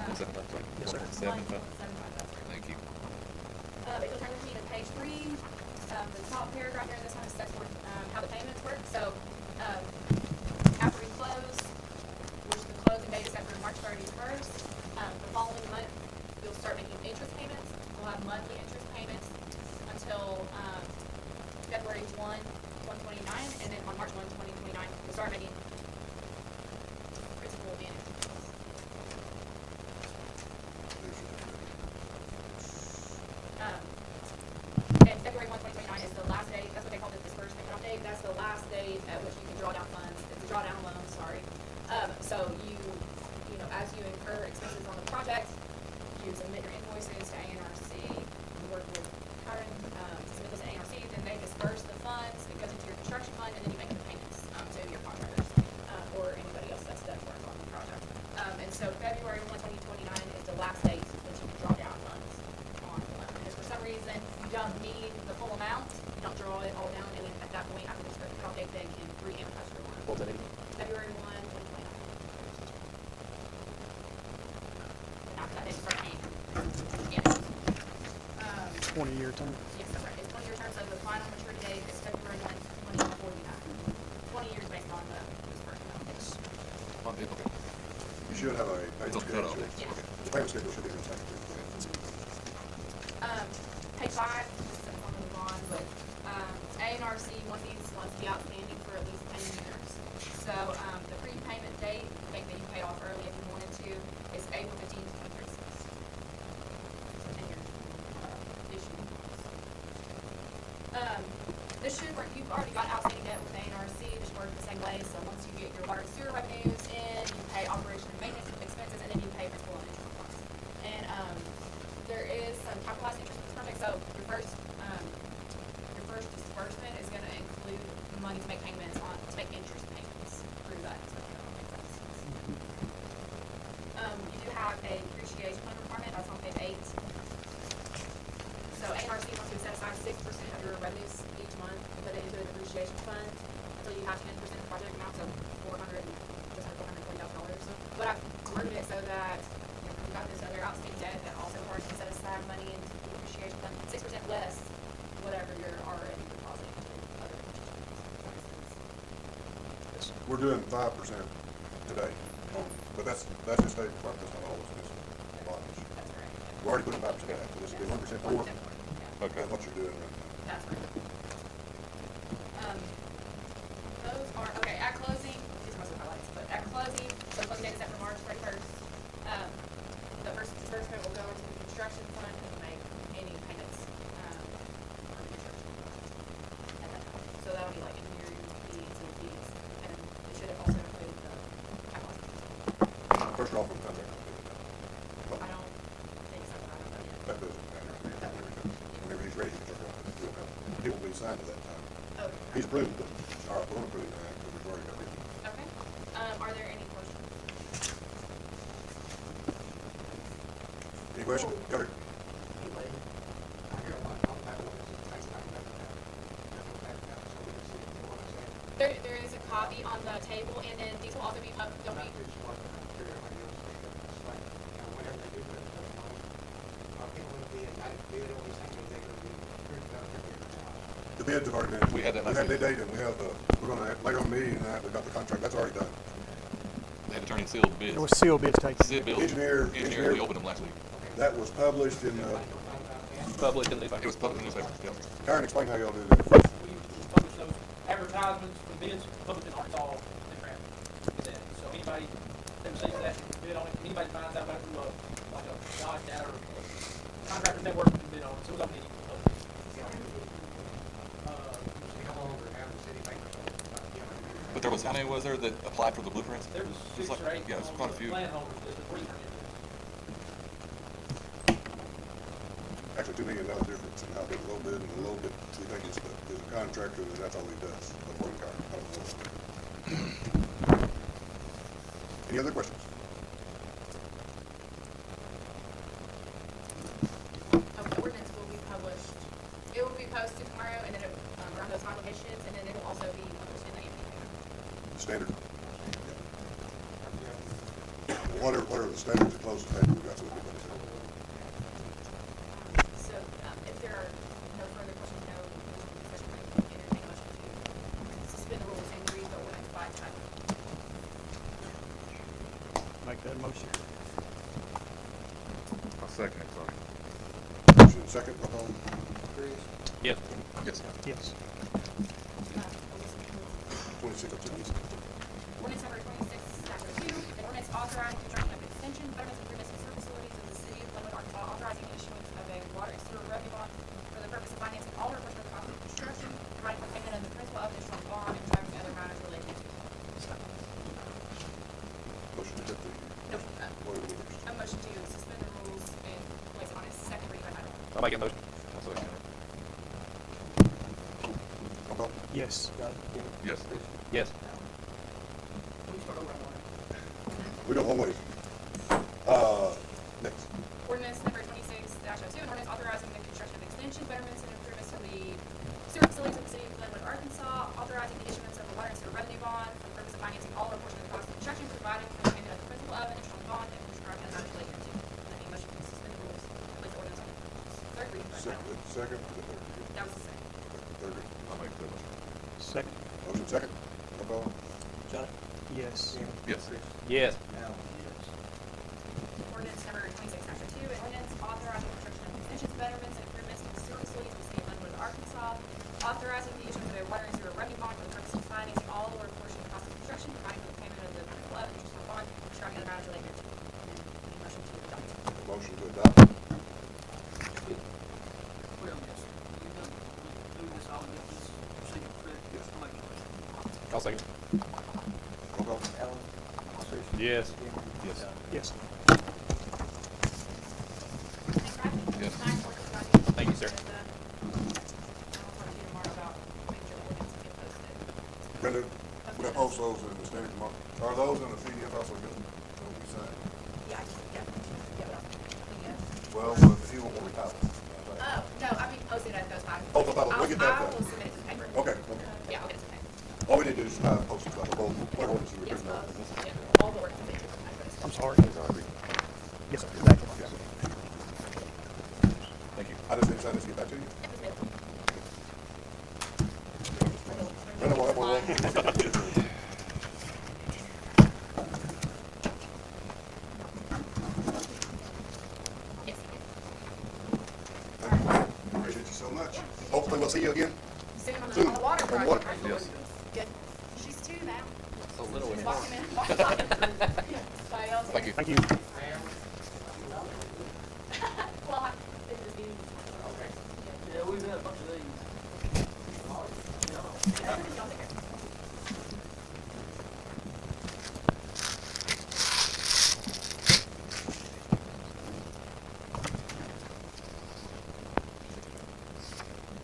1.75. Yes, sir. 1.75. 1.75, that's right. Thank you. If you'll turn with me to page 3, the top paragraph there, this one is sets forth how the payments work. So, after we close, which the closing date is set for March 31st, the following month, you'll start making interest payments. We'll have monthly interest payments until February 1, 2029, and then on March 1, 2029, you'll start making principal and interest. And February 1, 2029 is the last day, that's what they call the disbursement cutoff date, that's the last date at which you can draw down funds, it's a drawdown loan, sorry. So you know, as you incur expenses on the project, you submit your invoices to ANRC, you work with current, submit those to ANRC, then they disperse the funds, it goes into your construction fund, and then you make the payments, to your contractors, or anybody else that's done work on the project. And so February 1, 2029 is the last date that you can draw down funds on the loan. And if for some reason you don't need the full amount, you don't draw it all down, and then at that point, after the cutoff date, they can re-amortize your loan. What's that again? February 1, 2029. And after that, they start paying interest. 20-year term. Yes, that's right. It's 20-year term, so the final maturity date is February 1, 2049. 20 years based on the disbursement. Okay. You should have a payment It's on cutoff. schedule. Yeah. The payment schedule should be in the second. Page 5, this is on the bond, but ANRC wants to be outstanding for at least 10 years. So the prepayment date, that you pay off early if you wanted to, is April 15, 2036. So 10 years issue. This should work, you've already got outstanding debt with ANRC, this should work the same way. So once you get your water and sewer revenues in, you pay operation and maintenance expenses, and then you pay principal and interest costs. And there is some capitalized interest in this project, so your first disbursement is going to include money to make payments on, to make interest payments through that. So that makes sense. You do have a depreciation fund requirement, that's on page 8. So ANRC wants you to set aside 6% of your revenues each put it into a depreciation fund until you have 10% of project amount, so just under $440,000. But I've worded it so that, you know, we've got this other outstanding debt that also requires you to set aside money into the depreciation fund, 6% less whatever you're already depositing into other depreciation funds. We're doing 5% today, but that's just state department, that's not all of this bondage. That's correct. We already put in 5% back, so this will be 1% more. 1% more, yeah. Okay, what you're doing right now. That's right. Those are, okay, at closing, these are most of the highlights, but at closing, so closing date is set for March 31st. The first disbursement will go into the construction fund and make any payments, on the construction at that time. So that'll be like engineering fees and fees, and it should also include the First off, we'll contact I don't think so, I don't know yet. that doesn't matter. Whenever he's ready, he will be signed at that time. Okay. He's approved, but, all right, we're gonna approve that, because we've already got it. Okay. Are there any questions? Any questions? Got it? Anyway, I hear a lot about what it takes to make that. So we can see what I'm saying. There is a copy on the table, and then these will also be up, they'll be, The bids have already been. We had that last We had the week. date, and we have the, we're gonna, later on meeting, we've got the contract, that's already done. They had to turn in sealed bids. There was sealed bids taken. Sealed bills. Engineer- We opened them last week. That was published in, Published in the It was published in the newspaper, yeah. Karen, explain how y'all do that. We publish those advertisements for bids, published in Arkansas and Grant. So anybody that receives that bid on it, anybody finds out about it through like a Dodge data or contractor network can bid on it, so it's open to any public. But there was, how many was there that applied for the blueprints? There was It 6 like- or 8 Yeah, it's quite a few. landholders listed, 3 hundred. Actually, $2 million difference in how big a little bit and a little bit, we think is a contractor, and that's all he does, before the car. Any other questions? the ordinance will be published, it will be posted tomorrow, and then it, around those applications, and then it will also be published in the evening paper. Standard? What are the standards of closing paper we got, so we can put it in? So, if there are no further questions, no discussion, I can entertain a motion to suspend the rules and read the ordinance by title. Make that motion. I'll second it, sorry. Motion second, roll call. Yes. Yes. Yes. 26 up to these. Ordinance number 26-02, an ordinance authorizing construction of extension, betterments, improvements, and service facilities of the city of Glenwood, Arkansas, authorizing the issuance of a water and sewer revenue bond for the purpose of financing all or portion of the cost of construction, providing for payment of the principal of this bond, and driving other matters related to it. Motion to accept the, No, what are we doing? a motion to suspend the rules and place it on its second reading by title. I'll make a motion. I'll second it. Roll call. Yes. Yes. Yes. We don't always. Next. Ordinance number 26-02, an ordinance authorizing the construction of extension, betterments, and improvements to the sewer facilities of the city of Glenwood, Arkansas, authorizing the issuance of a water and sewer revenue bond for the purpose of financing all or portion of the cost of construction, providing for the payment of the principal of and interest on the bond, and describing the matters related to. Any motion to suspend the rules, place the ordinance on its third reading by title. Second, or the third? That was the second. Third reading. I'll make the motion. Second. Motion second, roll call. Yes. Yes. Yes. Ordinance number 26-02, an ordinance authorizing the construction of extensions, betterments, and improvements to the sewer facilities of the city of Glenwood, Arkansas, authorizing the issuance of a water and sewer revenue bond for the purpose of financing all or a portion of the cost of construction, providing for the payment of the principal of and interest on the bond, describing other matters related to. Any motion to adopt? Motion to adopt. Well, yes, we've done, we do this all, we get this procedure correct. Yes. I'll make a motion. I'll second. Roll call. Yes. Yes. Yes. Thanks, Rodney. Yes. Thanks, Rodney. Thank you, sir. And, I'll talk to you tomorrow about making sure ordinance get posted. Brenda, we have post those in the standard tomorrow. Are those in the PDF also good? So we sign. Yeah, but I'll, Well, if you want more titles. Oh, no, I mean posted at those times. Oh, the title, we get that I done. will submit it to the paper. Okay. Yeah, I'll get it today. All we need to do is, post it, both, what ordinance you Yes, read. yeah, all the work that they do. I put it- I'm sorry. Yes, sir. Exactly. Thank you. I just need to sign this, get back to you. Brenda, we'll have one. Yes. Appreciate you so much. Hopefully we'll see you again. Soon on Soon. the water On project. water. Yes. Good. She's two now. So little She's anymore. walking in. Somebody else. Thank you. Thank you. Well, it is easy. Yeah, we've had a bunch of these. Y'all take care.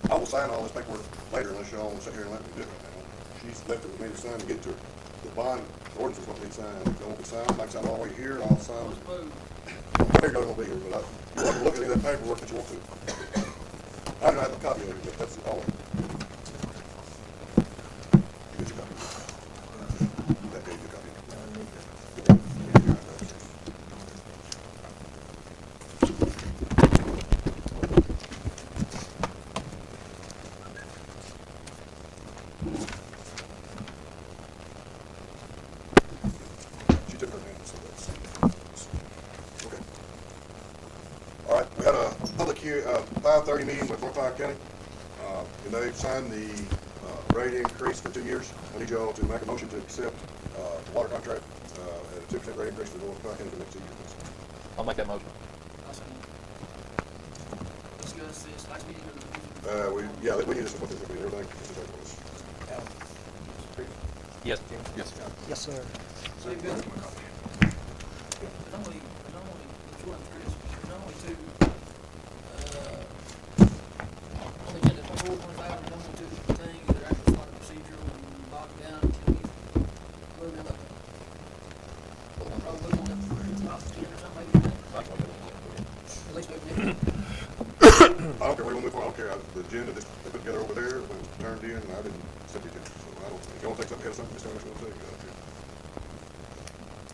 I will sign all this paperwork later unless y'all want to sit here and let me do it right now. She's left it with me to sign to get to her. The bond ordinance is what we sign. If it won't be signed, like I said, all the way here, I'll sign. Let's move. I figured I won't be here, but you want to look at any of that paperwork that you want to. I don't have a copy of it, but that's all. Get your copy. That gave you a copy. She took her name, so that's, okay. All right, we had a public here, 5:30 meeting with North Fayette County. And they've signed the, rate increase for 2 years. I need y'all to make a motion to accept, the water contract, at a 2% rate increase for North Fayette County for the next 2 years. I'll make that motion. Discuss this last meeting. We need to support this, everything. This is how it was. Yes. Yes. Yes, sir. So you've got, there's only, which one's Chris? There's only two, on the agenda, 24, 25, there's only two things that are actually part of procedural and locked down until we move them up. I'll probably move on up to 10 or something, maybe, at least move them. I don't care what you want to move for, I don't care. The agenda that they put together over there was turned in, and I didn't accept it. So I don't, if you want to take something ahead of something, just tell me what you want to take.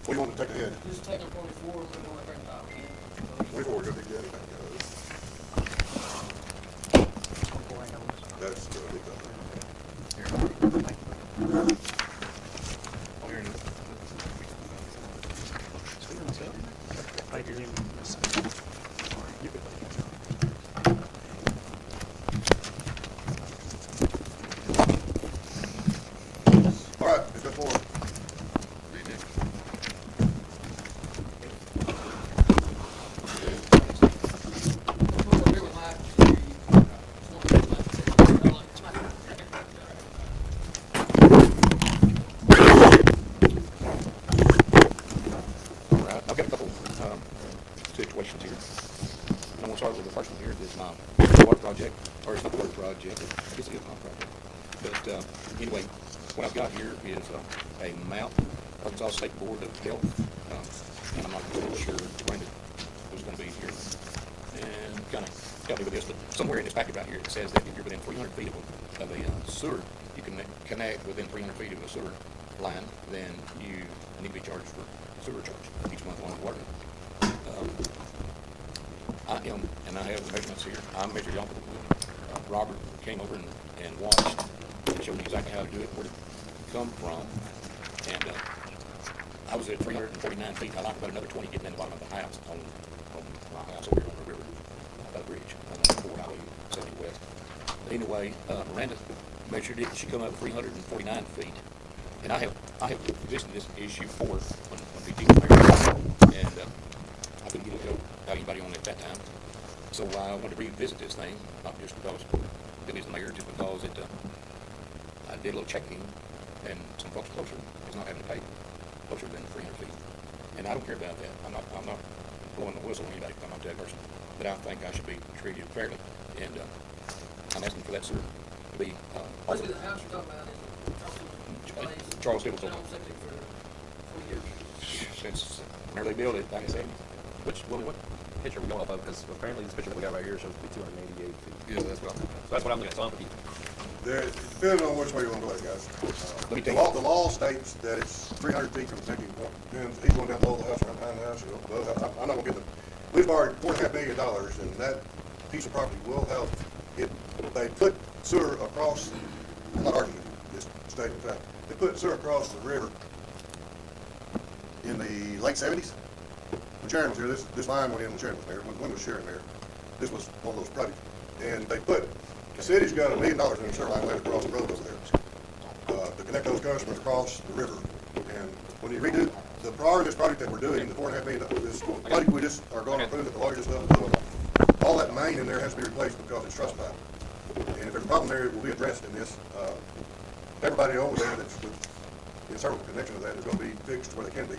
What do you want to take ahead? Just take up 24, and move on up right top, yeah. 24, go Big Daddy. That's the big guy. Thank you. You could- All right, it's been forward. All right, I've got a couple situations here. I'm gonna start with the first one here, this water project, or it's not a water project, I guess it is a project. But anyway, what I've got here is a map, Arkansas State Board of Health, and I'm not really sure Brenda was gonna be here. And kind of help me with this, but somewhere in this packet right here, it says that if you're within 300 feet of a sewer, you can connect within 300 feet of a sewer line, then you need to be charged for sewer charge each month along with water. I am, and I have the measurements here. I measured y'all. Robert came over and watched and showed me exactly how to do it, where to come from. And I was at 349 feet. I like about another 20 getting in the bottom of the house on my house over here on the river, by the bridge, on Ford Highway 70 West. But anyway, Miranda measured it. She come up 349 feet. And I have visited this issue before when we did the mayor, and I couldn't get it out anybody on it at that time. So I wanted to revisit this thing, not just because Billy's the mayor, just because I did a little checking, and some folks closer is not having to pay closer than 300 feet. And I don't care about that. I'm not blowing the whistle on anybody. I'm not that person. But I think I should be treated fairly, and I'm asking for that, sir, to be. Basically, the house you're talking about is Charles Dibble. been on septic for 40 years. Since whenever they built it, back in the 70s. What picture are we going off of? Because apparently this picture that we got right here shows to be 288 feet. Yeah, that's what So that's what I'm looking at. So I'm confused. There, it depends on which way you wanna go, guys. Let me The take- law, the law states that it's 300 feet from the connecting point. Depends, he's going down below the house, around behind the house, you know, above the house. I'm not gonna get the, we've borrowed $4.5 million, and that piece of property will help. It, they put sewer across, I'm not arguing, just stating fact. They put sewer across the river in the late 70s. When Sharon was here, this line went in when Sharon was there, when was Sharon there. This was one of those projects. And they put, the city's got $1 million in the sewer line laid across the road over there, to connect those customers across the river. And when you redo, the prior to this project that we're doing, the $4.5 million, this project we just are going to approve at the largest level, all that main in there has to be replaced because it's truss pipe. And if there's a problem there, it will be addressed in this. Everybody over there that's in several connection to that is gonna be fixed where they can be.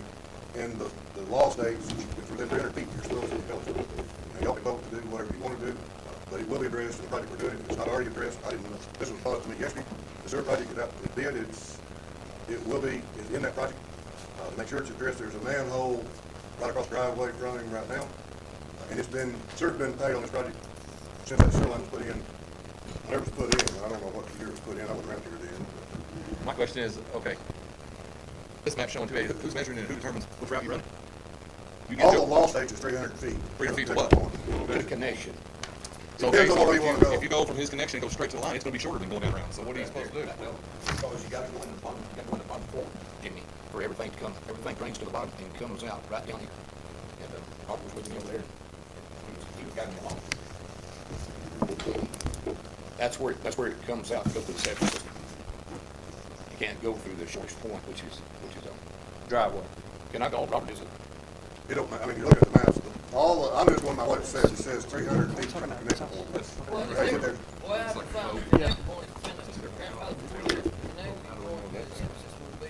And the law states, if within 300 feet, you're supposed to be eligible. And y'all can vote to do whatever you wanna do, but it will be addressed in the project we're doing. If it's not already addressed, I didn't know, this was brought up to me yesterday. The sewer project is out, it will be in that project. To make sure it's addressed, there's a manhole right across the driveway from him right now. And sewer's been paid on this project since that sewer line was put in. Whenever it was put in, I don't know what year it was put in, I wasn't around here then. My question is, okay, this map showing 280, who's measuring it, who determines which route you run? You get All to- the law states is 300 feet. 300 feet to That's what? the point. The connection. So, Depends okay, on so where you wanna go. if you go from his connection and go straight to the line, it's gonna be shorter than going down around. So what are you supposed to do? Well, because you gotta go in the bottom, you gotta go in the bottom floor, Jimmy, for everything to come, everything drains to the bottom and comes out right down here. And, Hopper was with me over there. He was guiding me along. That's where it comes out, goes to the septic system. You can't go through the shortest point, which is, Driveway. can I go, Robert, is it? It don't, I mean, you look at the maps, I'm just going by what it says 300 feet from the connection point. Right there. Well, I haven't found the connecting point, it's been a grandfather connecting point, but it's just gonna be,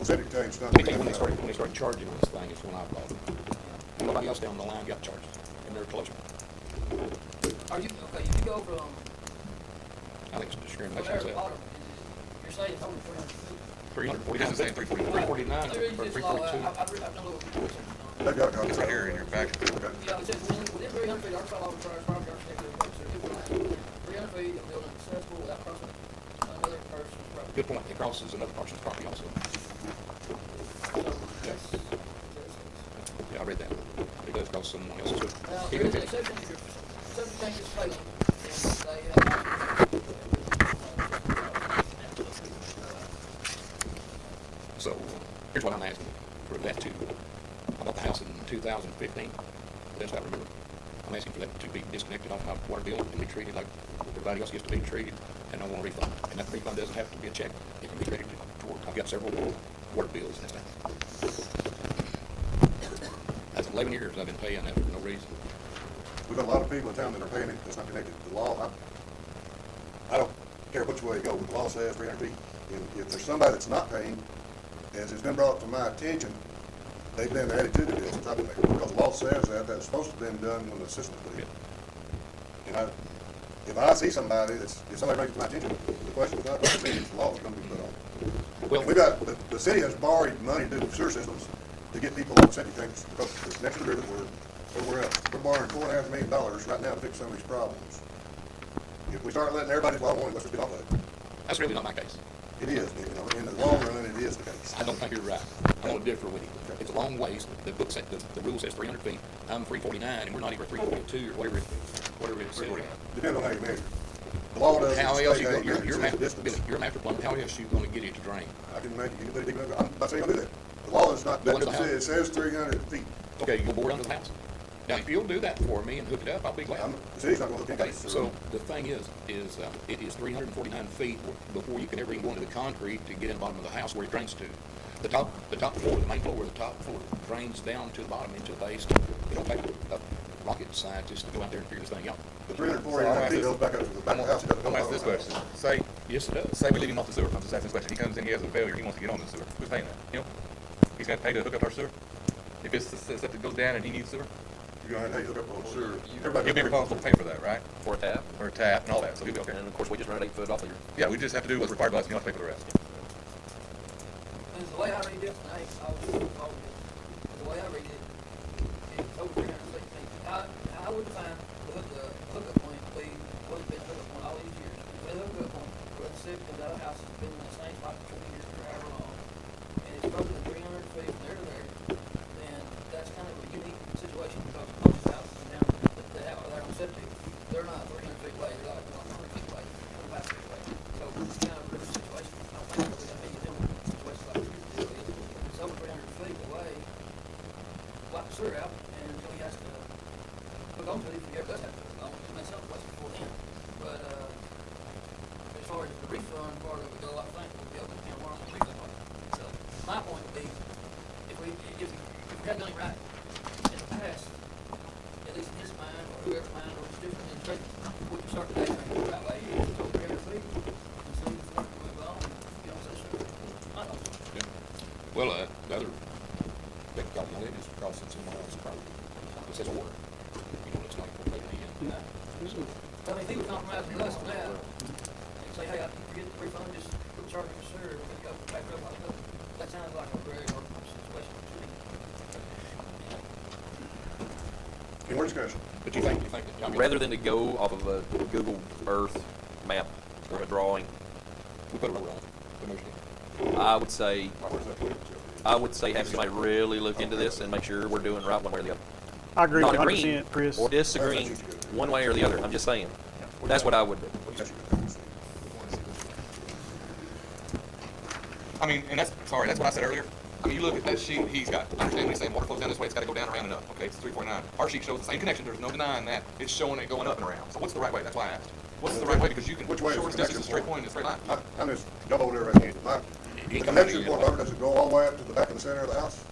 Septic tank's not. When they started charging this thing, it's when I bought it. Nobody else down the line got charged, and they're closer. Are you, okay, if you go from I think it's discrimination. there to the bottom, you're saying it's over 300 feet? 349. It doesn't say 349. 349 Let me read or this law, 342. I've done a little research on They've got a copy. It's right here in your packet. Okay. it. Yeah, it says within 300 feet, Arkansas law requires property owners to take their approach, so if you're 300 feet of building accessible without crossing another person's property. Good point, it crosses another person's property also. So that's, Yeah, I read that. It does cross someone else's too. now, Even there is if an it- exception if your septic tank is failing, and they have. So, here's what I'm asking for that to, I bought the house in 2015, best I remember. I'm asking for that to be disconnected off my water bill and be treated like everybody else gets to be treated, and I want a refund. And that refund doesn't have to be a check, it can be credited toward, I've got several water bills and stuff. That's 11 years I've been paying that for no reason. We've got a lot of people in town that are paying it, that's not connected to the law. I don't care which way you go, but the law says 300 feet. And if there's somebody that's not paying, as it's been brought to my attention, they've been added to the bill since I've been there. Because the law says that's supposed to have been done when the system was put in. And if I see somebody if somebody brings it to my attention, the question is not going to be, it's the law that's going to be put on. Well, We got, the city has borrowed money to do sewer systems to get people on septic tanks, because it's next to the river, we're borrowing $4.5 million right now to fix some of these problems. If we start letting everybody, well, I want it, let's just get off of it. that's really not my case. It is, in the long run, it is the case. I don't think you're right. I'm gonna differ with you. It's a long ways. The book said, the rule says 300 feet. I'm 349, and we're not even 342 or whatever it says. Depends on how you measure. The law doesn't How else state you how gonna, you measure, you're it says distance. Billy, you're a master plumber. How else you gonna get it to drain? I can make it, you can put it deep enough, I'm not saying I'll do that. The law is not, Go under the house. it says 300 feet. Okay, you go bore under the house. Now, if you'll do that for me and hook it up, I'll be glad. The city's not gonna look into Okay, it. so the thing is, it is 349 feet before you can ever even go into the concrete to get in the bottom of the house where it drains to. The top floor, the main floor, where the top floor drains down to the bottom into the base. It don't take a rocket scientist to go out there and figure this thing out. The 349 feet goes back up to the back of the house. It doesn't I'm go gonna ask this all the way. question. Say, Yes, it does. say we leave him off the sewer. I'm just asking this question. He comes in, he has a failure, he wants to get on the sewer. Who's paying that? Him? He's gonna pay to hook up our sewer? If it's, septic goes down and he needs sewer, You're gonna have to hook up on the sewer. he'll Everybody. be responsible to pay for that, right? For a tap. Or a tap and all that, so he'll be okay. And of course, we just run it 8 foot off of your. Yeah, we just have to do what's required of us, and he'll have to pay for the rest. And the way I read this, and the way I read it, it's over 360 feet. I would define hookup point would be, what has been a hookup point all these years. The hookup point, where the city comes out of the house, has been in the same spot for 20 years or however long, and it's further than 300 feet from there to there, then that's kind of a unique situation, because most houses down, that have their own septic, they're not 300 feet away, they're like 100 feet away, 25 feet away. So it's kind of a different situation. I don't think we're gonna be dealing with situations like this. It's over 300 feet away, wipe the sewer out, and until he has to hook onto it, if he ever does have to hook on, it may some place before then. But, as far as the refund part of it go, I think we'll be able to handle our own refund part. So, my point would be, if we had done it right in the past, at least in his mind, or whoever's mind, or it's different in the we can start the day thing the right way, if it's over 300 feet, and see if we can move on, and get on to the my thoughts. Yeah. Well, the other big problem on it is crossing someone else's property. It says or. You know, it's not completely in. I mean, if he would compromise with us on that, and say, hey, I forget the refund, just put the charge for sewer, and go back up like that. That sounds like a very hard situation to me. Any more discussion? But you think that, I mean, Rather than to go off of a Google Earth map or a drawing, we put a road on it, the motion. I would say, Where's that put? have somebody really look into this and make sure we're doing right one way or the other. I agree Not 100%, agreeing Chris. or disagreeing one way or the other. I'm just saying. That's what I would do. I mean, and that's what I said earlier. I mean, you look at that sheet he's got. I understand what he's saying. Water flows down this way. It's got to go down, around, and up. Okay, it's 349. Our sheet shows the same connection. There's no denying that. It's showing it going up and around. So what's the right way? That's why I asked. What's the right way? Because you can. Which way is the shortest distance is a straight connection point and a straight line. I'm just, y'all over there right here. The connection point, Robert, does it go all the way up to the back of the center of the house?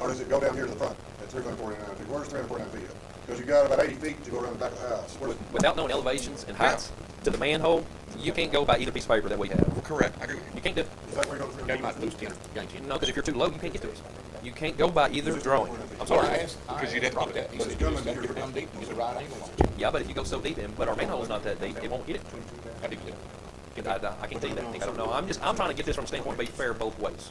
Or does it go down here to the front at 349 feet? Where's 349 feet? Because you got about 80 feet to go around the back of the house. Where's it? Without knowing elevations and heights to the manhole, you can't go by either piece of paper that we have. Correct. I agree. You can't do it. Is that where you go to Yeah, you 349? might lose 10 or gain 10. No, because if you're too low, you can't get to it. You can't go by either drawing. I'm Sorry, sorry. I asked Because you didn't Robert put it. that. He But said, it's you coming just got to here. get down deep and get the right angle on it. Yeah, but if you go so deep in, but our manhole's not that deep, it won't get it. How deep is it? I can't tell you that. I don't know. I'm trying to get this from a standpoint of be fair both ways.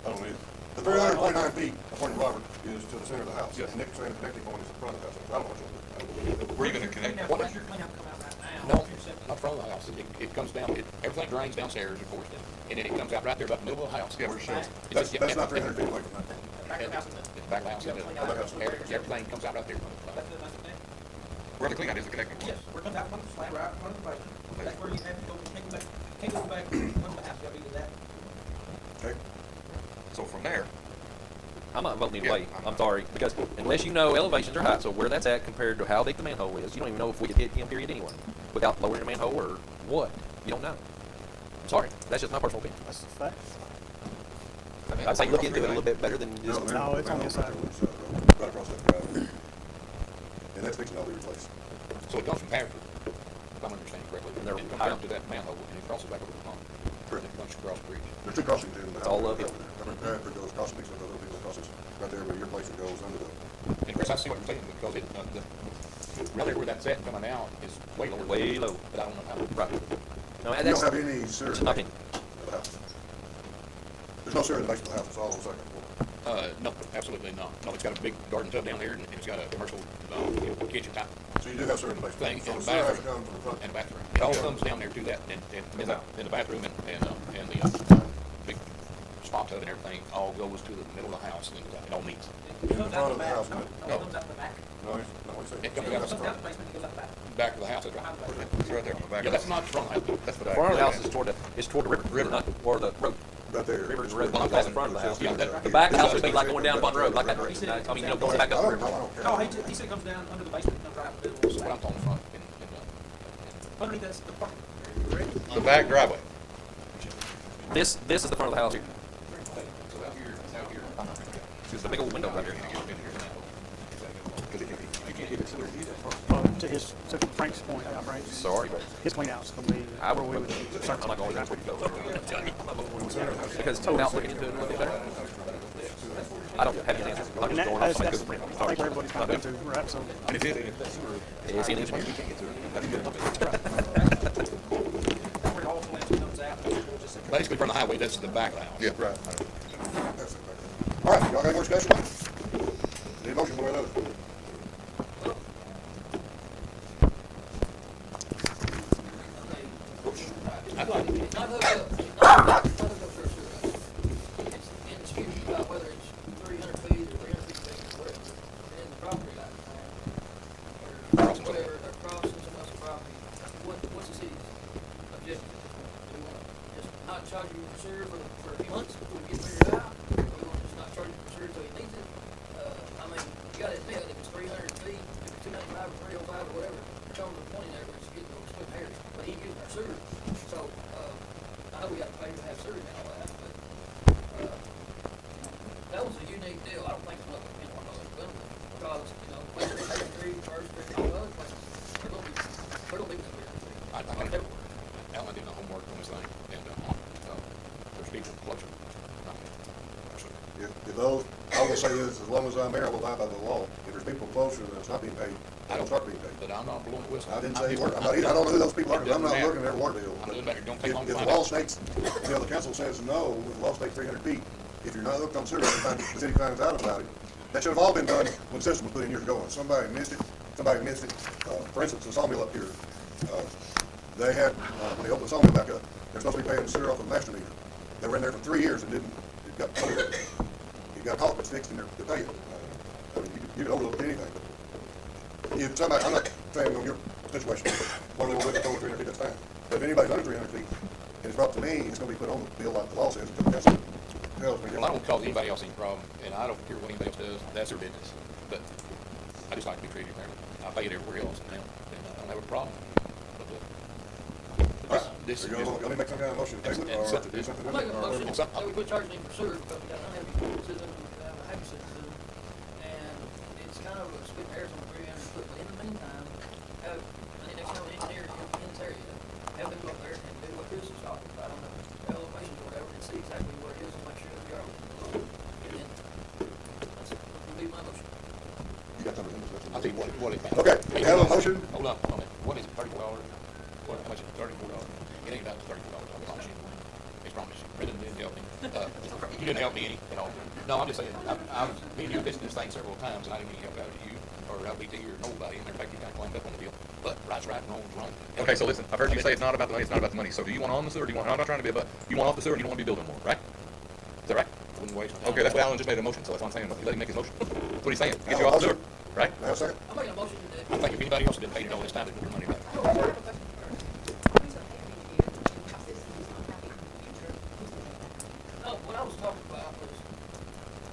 I don't need it. The 349 feet, according to Robert, is to the center of the house. Yes. And Nick's saying the connecting point is the front of the house. I don't know what Where are you going to connect? What's your cleanup come out right now? No, Your septic? not from the house. It comes down, everything drains downstairs, of course, and then it comes out right there about the middle of the house. Yeah, we're sure. It's That's not 300 feet away from that. Back of the house, isn't it? It's back of the house, everything comes out right there. That's the thing. Where the cleanout is the connecting point. Yes, we're coming out from the slab right in front of the basement. That's where you have to go, can't go back from the house, you have to do that. Okay? So from there, I'm not voting either Yeah. way. I'm sorry. Because unless you know elevations or heights, so where that's at compared to how deep the manhole is, you don't even know if we could hit him, period, anyway. Without lowering the manhole or what. You don't know. I'm sorry. That's just my personal opinion. That's a fact. I'd say look into it a little bit better than just. No, it's on this side. Right across that driveway. And that's fixing to all be replaced. So it comes from Patrick, if I'm understanding correctly, And and they're it comes down to that manhole, and it crosses back over the pump. Correct. And it comes across the bridge. There's two crossings in the house. all of it. Bradford goes across, Dixon goes, other people crosses right there where your place it goes under the, And Chris, I see what you're saying, because it, right there where that's at coming out is way lower. Way low. But I don't know how. Right. No, you that's, don't have any sewer that's in my the opinion. house. There's no sewer in the basement of the house, it's all on the second floor. No, absolutely not. No, it's got a big garden tub down there, and it's got a commercial, kitchen type So you do have sewer in the thing, basement. So and the a sewer has to bathroom, come from the front. and a bathroom. It all comes down there to that, and the bathroom and the, big spa tub and everything all goes to the middle of the house, and it all meets. It comes front out of the the back, house, no, no. it comes out the back. No, it's saying. It comes It out comes out the basement, it goes out the back. Back of the house, that's right. it's right there on the back. Yeah, that's not the front of the house. That's the The back. front of the house is toward the river, not, or the road. Right there. River, the road. That's the front of the house. Yeah, that- The back house would be like going down Bond Road, like that direction. I mean, you know, going back up the river. No, he said it comes down under the basement, comes right up the middle. So what I'm talking front, Underneath that's the parking, correct? The back driveway. This is the front of the house here. so out here. There's the big old window right there. To Frank's point, Frank, Sorry, but his clean out's gonna be I where we would, would. I'm not going to go. Because without looking into it a little bit better, I don't have any answers. I'm And just going off that's, my that's, good friend. I think where everybody's kind of into, right, so. And it is. Is he an engineer? That's where all the land comes out. Just Basically, from the highway, that's the back of the house. Yeah, right. That's it. All right, y'all got more discussion? Need a motion one way or the other? I'd like, It's not hooked up, it's not hooked up to our sewer line. It's in dispute about whether it's 300 feet or 350 feet or whatever. It's in the property line. Or Crossing something. whatever, or crossing some else's property. What's the city's objective? Do we want to just not charge you for sewer for a few months until we get figured out? Or do we want to just not charge you for sewer until he needs it? I mean, you gotta admit, if it's 300 feet, if it's 295 or 305 or whatever, show them the point there where it's getting those split hairs, but he using our sewer. So, I know we got to pay to have sewer and all that, but, that was a unique deal. I don't think it's what, one of those buildings, because, places like Street, First Street, and all the other places, they're gonna be I everywhere. think Alan did the homework on this thing, and, there's people closer. If those, all I say is, as long as I'm there, I will abide by the law. If there's people closer that's not being paid, I don't start being paid. But I'm not blowing the whistle. I didn't say you were, I'm not either, I don't know who those people are, 'cause I'm not looking at their water bill. I'm doing better. Don't If take long to if the find law out. states, the council says no, if the law states 300 feet, if you're not hooked on sewer, the city finds out about it. That should have all been done when the system was put in years ago, and somebody missed it. For instance, the sawmill up here, they had, when they opened the sawmill back up, they're supposed to be paying the sewer off of the master meter. They were in there for 3 years and it got caught, but fixed in there to pay it. I mean, you can overlook anything, but if somebody, I'm not saying on your situation, whether they were over 300 feet, that's fine. But if anybody's under 300 feet, and it's brought to me, it's gonna be put on the bill like the law says, until the council tells me. Well, I don't cause anybody else any problem, and I don't care what anybody else does, that's their business. But I just like to be treated fairly. I pay it everywhere else now, and I don't have a problem. All right, This so is. you want me to make some kind of motion to table it, or to do something I with make it? a or- motion it's up- that we quit charging him for sewer, because we got an unhappy citizen, we have a happy citizen, and it's kind of a split hairs on 300 foot, but in the meantime, have an external engineer in this area, have them go up there and do what Chris is talking about, on the elevations or whatever, and see exactly where it is and make sure that we are. And then, would be my motion. You got something? I'll tell you what it. Okay, we have a motion. Hold on, what is it, $34? What, how much is it, $34? It ain't about $34, I promise you. I promise you. Brendan didn't help me. You didn't help me any at all. No, I'm just saying, I've been here visiting this thing several times, and I didn't need help out of you, or LBT, or nobody, and in fact, you kind of climbed up on the deal. But right's right, wrong's wrong. Okay, so listen, I've heard you say it's not about the money, it's not about the money. So do you want on the sewer, or do you want, I'm not trying to be a butt, you want off the sewer and you don't want to be building more, right? Is that right? Wouldn't waste my time. Okay, that's what Alan just made a motion, so that's what I'm saying, let him make his motion. That's what he's saying, get you off the sewer, right? Now, second. I'm making a motion I think if anybody else had been paid it all this time, they'd put their money back. No, what I was talking about was,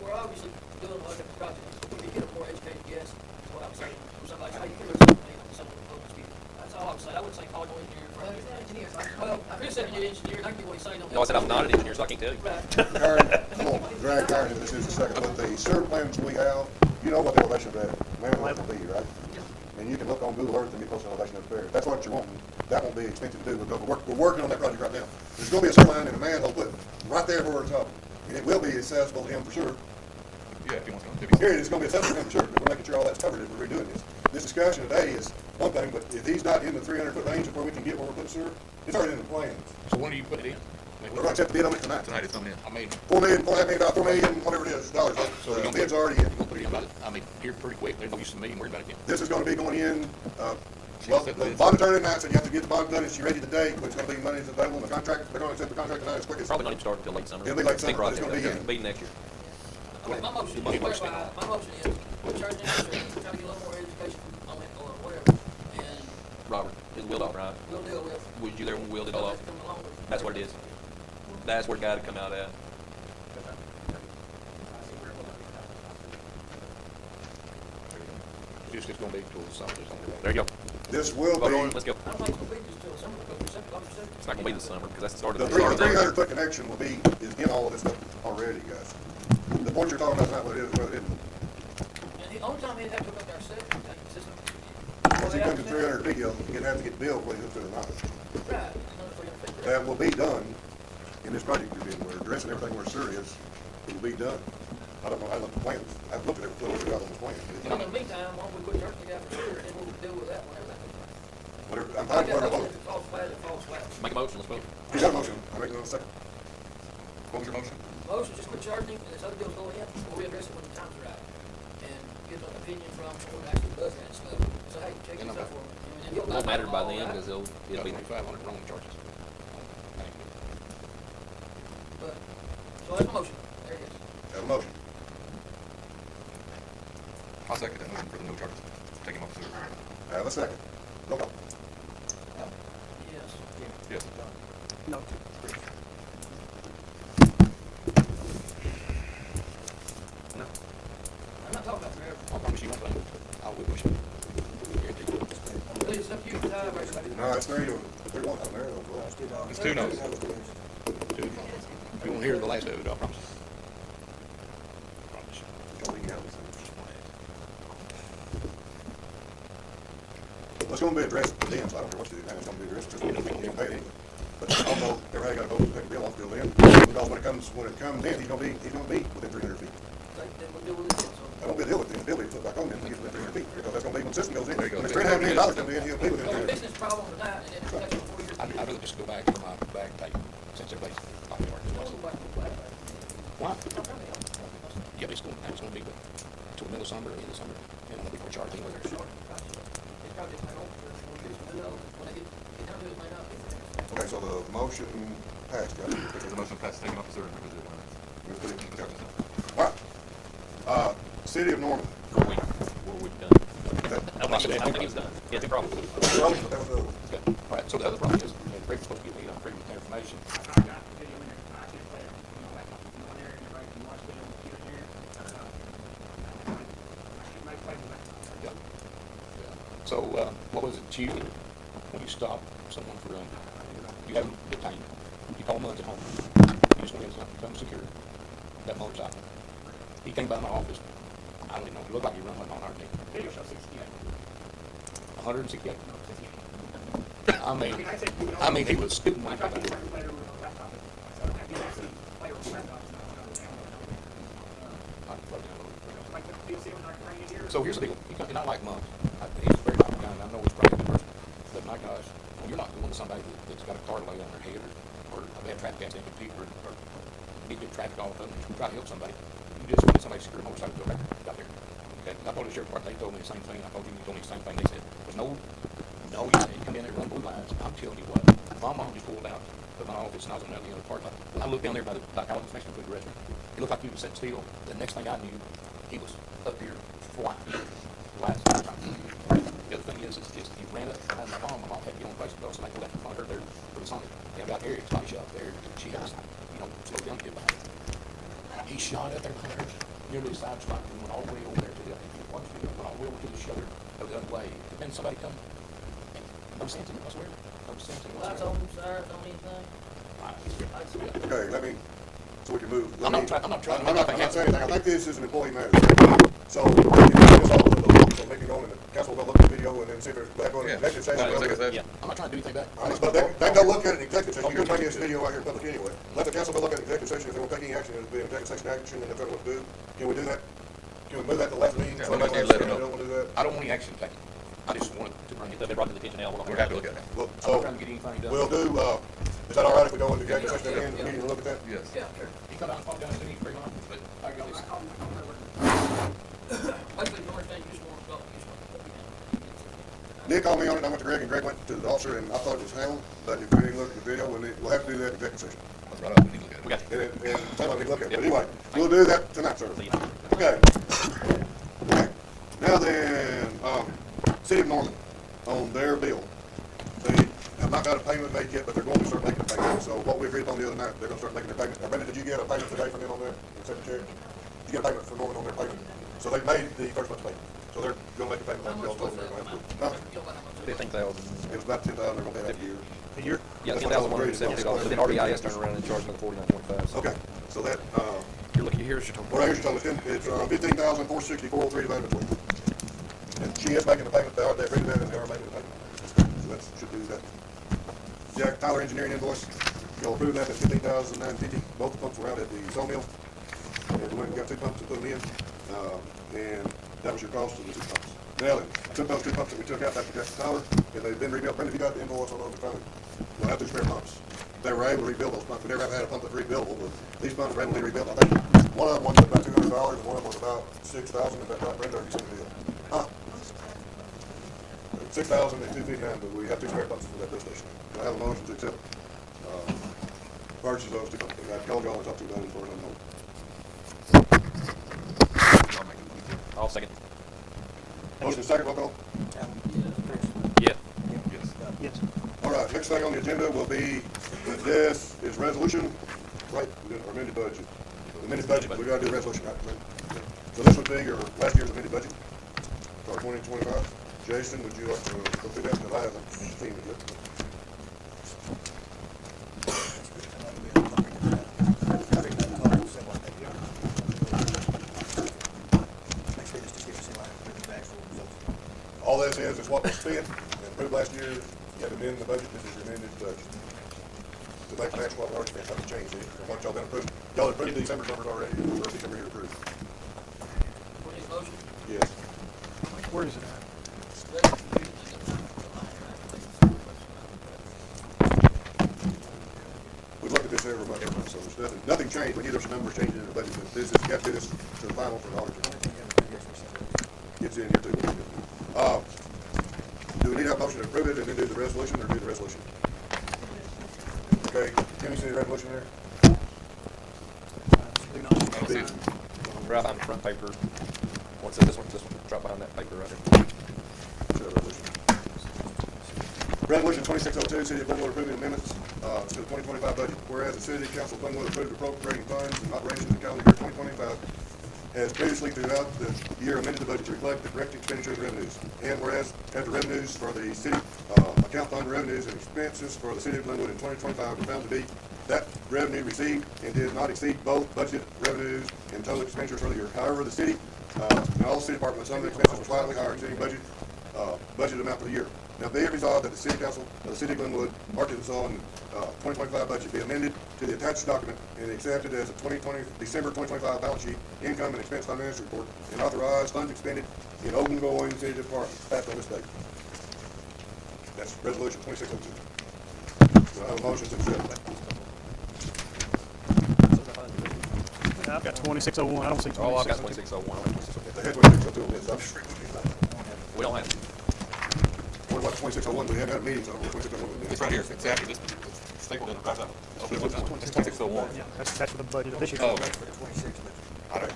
we're obviously doing like a project, we could get a more educated guess, is what I'm saying. From somebody, how you could look something on some of the folks speaking. That's all I'm saying, I wouldn't say call no engineer. Well, Chris said you did engineer, I can get what he's saying. No, I said I'm not an engineer, so I can't tell you. Right. Karen, I'm gonna drag Karen into this in a second, but the sewer plans we have, you know what the elevation of that manhole will be, right? And you can look on Google Earth and get close to elevation up there. If that's what you're wanting, that won't be expensive to do, because we're working on that project right now. There's gonna be a sewer line and a manhole put right there where we're talking, and it will be accessible to him for sure. Yeah, if he wants to. Period, it's gonna be accessible to him for sure, but we're making sure all that's covered as we're redoing this. This discussion today is one thing, but if he's not in the 300-foot range of where we can get where we're putting sewer, it's already in the plans. So when are you putting it in? We're gonna accept the bid on it tonight. Tonight it's coming in. I mean, $4 million, $4.5 million, whatever it is, dollars. So we're The gonna bid's put- already in. we'll put it in about it, I mean, here pretty quick, there's no use in me worrying about it again. This is gonna be going in, well, the bond attorney tonight said you have to get the bond done, and she ready today, but it's gonna be money that's available in the contract. They're gonna accept the contract tonight as quick as. Probably not even start until late summer. It'll be late Big summer, but it's project, gonna be in. next year. Okay, my motion, Money to well spent. clarify, my motion is, we're charging him for sewer, trying to get a little more education on it, or whatever, and Robert, is Will off, right? we'll deal with. Was you there when Will did all off? Come along with- That's what it is. That's where it got to come out at. It's gonna be towards the summer, it's gonna be. There you go. This will Vote on it, be, let's go. I don't think it's gonna be just till summer, because we're set, like we said. It's not gonna be the summer, because that's the start the of the. 300-foot connection will be, is in all of this stuff already, guys. The point you're talking about is not what it is, what it isn't. And the only time he'd have to hook up our septic tank system. Once he comes to 300 feet, he'll have to get billed whether he's up to it or not. Right, another 300 feet. That will be done in this project we're doing. We're addressing everything where sewer is. It will be done. I don't know, I looked at the plans. I've looked at every little bit on this plan. And in the meantime, why don't we quit charging the guy for sewer, and we'll deal with that whenever that comes up. Whatever, I'm Like fine, that, whatever. if it falls flat, it falls flat. Make a motion, let's vote. You got a motion. I'll make it in a second. What was your motion? Motion, just quit charging him, and this other deal's going in, or we address it when the time's right. And give an opinion from someone that actually does that stuff. So, hey, check this out for me. And he'll It won't back matter all by then, that. because it'll be. 2,500 wrong charges. But, so that's my motion, there it is. Have a motion. I'll second that motion for the no charges. Take him off the sewer. Have a second. Roll call. Yes. Yes. No. I'm not talking about forever. I promise you one thing, I will push you. Guarantee you. Please, it's up to you to decide, everybody. No, it's 3-1 on there. Well, It's 2 no's. Dude, you won't hear the last of it, I promise you. Promise you. Well, it's gonna be addressed to them, so I don't care what you do, it's gonna be addressed to them, people getting paid anyway. But although everybody got a vote to pay the bill off till then, because when it comes in, he's gonna be within 300 feet. Then we'll deal with it then, so. I don't be deal with the ability to put back on him, he's within 300 feet, because that's gonna be when the system goes in. There you go. When $3.5 million comes in, he'll be within So we're 300 fixing feet. this problem tonight, and then it's next 4 years. I'd rather just go back to my bag tape, since everybody's talking about Don't go back to the black. Why? Yeah, but it's gonna be till the middle of summer, end of summer, and I'm gonna be charging. It's probably just my own, when I get down to it, it might not be. Okay, so the motion passed, right? The motion passed, take him off the sewer. All right. City of Norman. What we've done. I don't think it was done. Yeah, no problem. Okay, all right, so the other problem is, Craig's supposed to give me previous information. I got the video in there, I can play it, you know, like, you go there and everybody can watch it on the computer here. I should make play with that. Yeah. Yeah. So, what was it, Tuesday, when you stopped someone for, you haven't detained, you call Muns at home, you just went in something secure, that motorcycle. He came by my office, I don't even know, it looked like he run one on our thing. Video show 68. 168. No, 68. I mean, he was stupid when I he tried came to by. get a player with a laptop. So I did actually play with a laptop. Like the DLC when I bring it here. So here's the deal, you're not like Muns. He's a very nice guy, and I know he's probably a good person, but my gosh, when you're not going to somebody that's got a car lay on their head, or a bad traffic accident, or need to get traffic all of a sudden, you try to help somebody, you just want somebody to secure a motorcycle, go back there. Okay, I told the sheriff department, they told me the same thing, I told you, they told me the same thing, they said, there's no, you can't come in there and run blue lines. I'm telling you what, my mom just pulled out of my office, and I was in the other part, I looked down there by College Inspection Food Restaurant, it looked like he was sitting still, the next thing I knew, he was up here flying. The other thing is he ran up behind my mom had to get on Facebook, somebody pulled out in front of her there, for the Sonic, they got Eric's body shop there, she has, slowed down to get behind. He shot up there behind her, nearly side spot, and went all the way over there to the, went all the way over to the shoulder of the other way, and then somebody come, and no sense in it, I swear, no sense in it Lights whatsoever. on, sirens on, anything? Okay, let me, so we can move. I'm not trying I'm not saying anything, I think this is an employee matter. So, so maybe go in and the council will look at the video and then see if there's back on the executive session. Yeah. I'm not trying to do anything back. But they go look at it in executive session, you're taking this video out here in public anyway. Let the council go look at the executive session, if they won't take any action, it'll be an executive session action, and if they don't want to do, can we do that? Can we move that to the last meeting? Yeah, Somebody let them know. don't want to do that? I don't want any action taken. I just wanted to bring it. They've been brought to the attention now. We're happy to look at it. Well, I'm so, not trying to get anything done. we'll do, is that all right if we go into executive session at the end of the meeting and look at that? Yes. Yeah, sure. He cut out and fought down his knees pretty much, but I got this. Basically, you understand, you just want to go, you just want to put me down. Nick called me on it, I went to Greg, and Greg went to the officer, and I thought it was handled, but if we didn't look at the video, we'll have to do that in executive session. Let's run up, we need to look at it. We got you. And tell them to look at it, but anyway, we'll do that tonight, sir. See you. Okay. Okay. Now then, City of Norman, on their bill, they have not got a payment made yet, but they're going to start making a payment. So what we agreed on the other night, they're gonna start making their payment. Brenda, did you get a payment today from them on there, Secretary? Did you get a payment from Norman on their payment? So they made the first month's payment. So they're gonna make a payment. How like much y'all told was them that they're amount? gonna do. You know how much it was? 15,000. It was about 10,000, they're gonna pay that a year. A year? Yeah, That's what $10,170. But then RBIS turned around and charged another $49.25. Okay, so that, You're looking, here's your total. well, here's your total, it's $15,464.03 divided by 12. And she is making the payment, they agreed to that, and they are making the payment. So that should do that. Jack Tyler Engineering invoice, you'll approve that at $15,950, both the pumps were out at the sawmill. And we went and got 2 pumps to put them in, and that was your cost of the 2 pumps. Now, then, I took those 2 pumps that we took out after Jack Tyler, and they've been rebuilt. Brenda, if you got the invoice on those, phone, we'll have 2 spare pumps. They were able to rebuild those pumps, we never have had a pump that's rebuildable, but these pumps were able to be rebuilt. I think one of them was about $200, and one of them was about $6,000, is that right, Brenda, or you seen the deal? Huh? $6,259, but we have 2 spare pumps for that lift station. Do I have a motion to accept? purchase those two companies. I've called y'all and talked to you about it as far as I know. I'll second. Motion second, roll call. Yeah. Yes. All right, next thing on the agenda will be, this is resolution, right, or amended budget. The amended budget, we gotta do the resolution, right? So this would be your last year's amended budget for 2025. Jason, would you like to go through that, because I haven't seen it yet. All this is what was spent and approved last year. You have to amend the budget. This is your amended budget. To make match what we already spent, haven't changed it. And what y'all been approved. Y'all approved December numbers already. Or December year approved. For his motion, Yes. Where is it at? We looked at this every month, so there's nothing changed. We knew there was some numbers changing in the budget, but this is, you have to do this to the final for the auditor. It's in here too. Do we need a motion to approve it and then do the resolution, or do the resolution? Okay, can you see the resolution there? I don't see it. Right behind the front paper. What's it? This one, drop behind that paper right there. Resolution 2602, City of Glenwood approving amendments to the 2025 budget. Whereas the City Council of Glenwood approved appropriating funds and operations in calendar year 2025 has previously throughout the year amended the budget to reflect the correct expenditure of revenues. And whereas after revenues for the city, account fund revenues and expenses for the City of Glenwood in 2025 were found to be that revenue received and did not exceed both budget revenues and total expenditures for the year. However, the city, and all city departments, some of the expenses were slightly higher than city budget amount for the year. Now be it resolved that the City Council of the City of Glenwood, Arkansas, 2025 budget be amended to the attached document and accepted as a December 2025 balance sheet, income and expense financial report, and authorize funds expended in ongoing city departments passed on this date. That's resolution 2602. Do I have a motion to accept? I've got 2601. I don't see 2602. Oh, I've got 2601. The head 2602 on this, I'm just We don't have it. what about 2601? We haven't had a meeting, so I don't know what 2601 It's right here. It's after this. It's stapled in the cross out. Open it, what's that? It's 2601. Yeah, that's for the budget of this year. Oh. All right.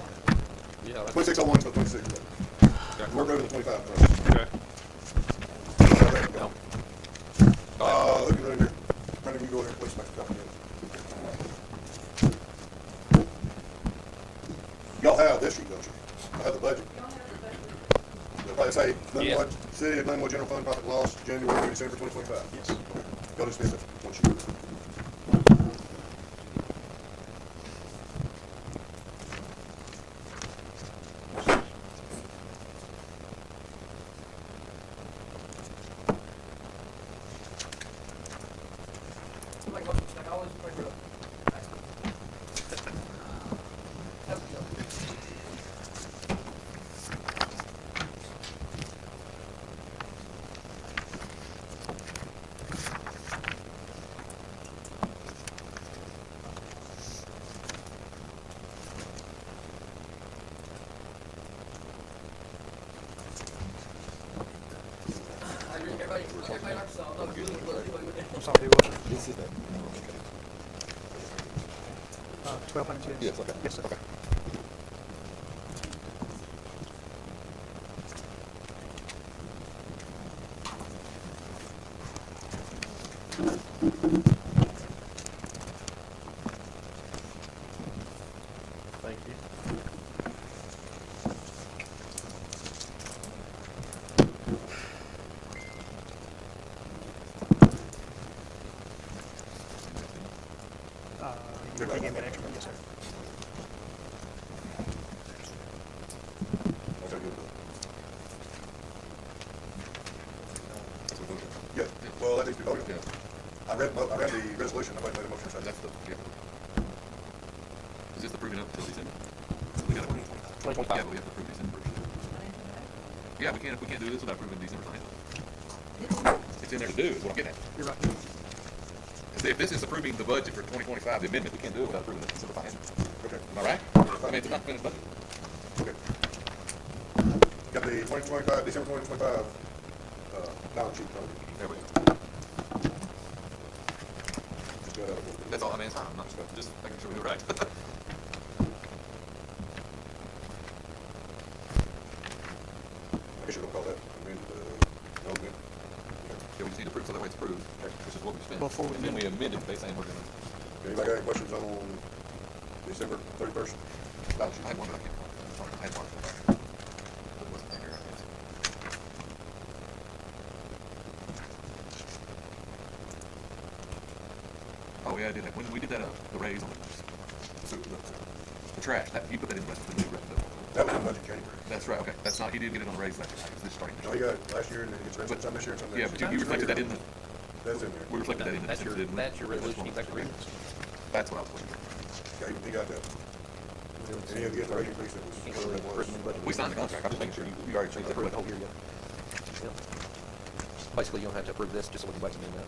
Yeah. That's, 2601 is for 26. okay. We're going to 25 first. Okay. No. Look at right here. Brandon, you go over there, please, make a copy of it. Y'all have this sheet, don't you? I have the budget. Like I say, Glenwood, City of Glenwood General Fund profit loss, January to December 2025. Yes. Y'all just missed it once you. like, motion, like, I always bring it up. Have a go. I agree, everybody likes to, I'm really good anyway with I'm that. sorry, what? This is that. 1200, yes. Yes, okay. Yes, sir. Okay. Thank you. They gave me an extra, yes, sir. Okay, good. Yeah, well, that needs to be voted on. I read the resolution, I made a motion. That's the, yeah. Is this approving up until December? We gotta, yeah, but we have to approve December. Yeah, we can't do this without approving December financials. It's in there to do, is what I'm getting at. You're right. If this is approving the budget for 2025, the amendment, we can't do it without approving the December financials. Okay, Am I right? I mean, it's not finished budget. okay. Got the 2025, December 2025, balance sheet. There we go. Just got That's all, I mean, it's fine, I'm not just making sure we do it right. I guess you're gonna call that amended, no amendment. Yeah, we just need to prove, so that way it's approved, which is what we spent. Before we And then we amended, they saying we're gonna, Anybody got any questions on December 31st? Balance sheet? I had one, but I can't find it. Sorry, I had one. It wasn't there, I guess. Oh, yeah, I did that, when we did that, the raise on the trash, that, you put that in the budget, the new revenue. That was in budget January. That's right, okay, that's not, he did get it on the raise last year, it's this starting. No, you got it last year and then it's raised some this year and some Yeah, next but year. you reflected that in the, That's in there. we reflected that in the. That's your, didn't we? that's your resolution, you back to reading. That's what I was looking for. Okay, he got that. And he'll get the rate increase that was, whatever that was. We signed the contract, I'm just making sure you already changed that. Approve the whole year, yeah. Basically, you don't have to approve this, just so we can budget in that.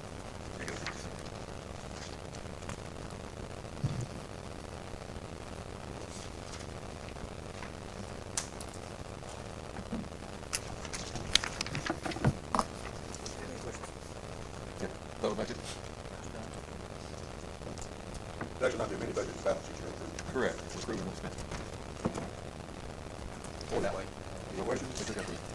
Yeah, total budget? It's actually not the amended budget, it's balance sheet you're approving. Correct, it's approved and spent. Or that way. No questions? What do you guys look at?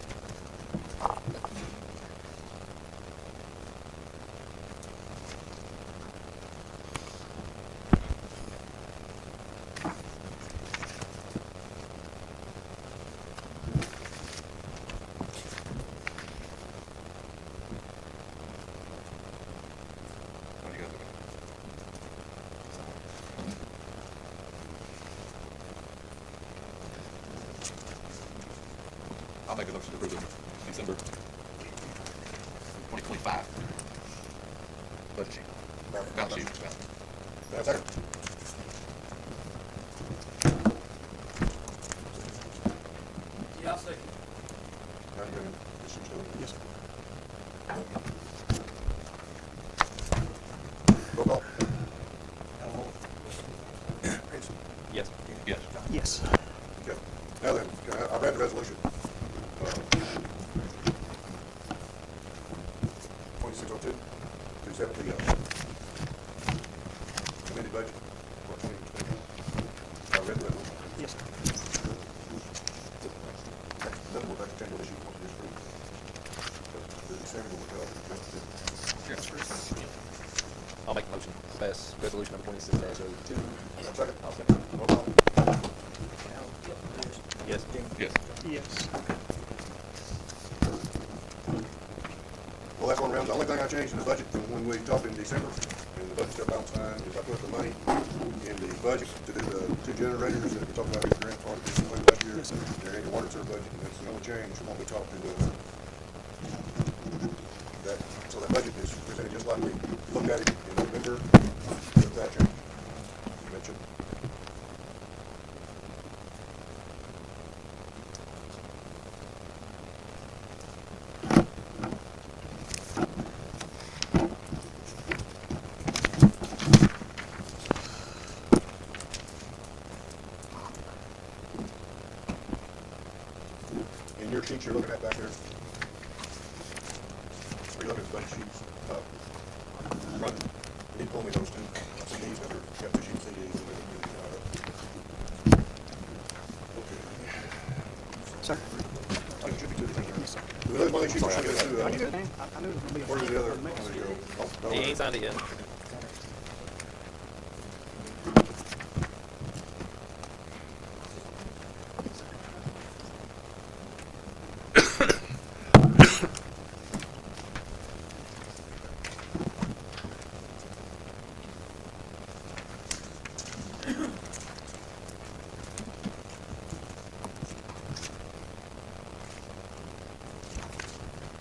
I'll make a motion to approve the December 2025 budget sheet. Balance sheet. That's second. Yeah, I'll second. Now you got it. This is still- Yes, sir. Roll call. Yes. Yes. Yes. Okay. Now then, I've read the resolution. 2602, to accept the amended budget for 2020. I read the resolution. Yes, sir. Then we'll back to table issue once we approve. The December will go. I'll make the motion to pass resolution number 26-02. Second. I'll second. Roll call. Yes. Yes. Yes. Well, that's one round. The only thing I changed in the budget from when we talked in December, and the budget still balanced fine, is I put the money in the budget to do the two generators that we talked about in the grant part of this last year. Yes, sir. They're in the water and sewer budget, and that's the only change from what we talked in the, that, so that budget is presented just like we looked at it in November, with that change you mentioned. In your sheets you're looking at back there, are you looking at the budget sheets? Run, you pull me those two CDs, that are, you got two sheets CDs. Sir. I think it should be two different. Yes, sir. The other one, they should go to, Are you good, man? I knew it was gonna be a. where's the other? mess. Oh, there you go. Oh, no, He ain't signed it yet.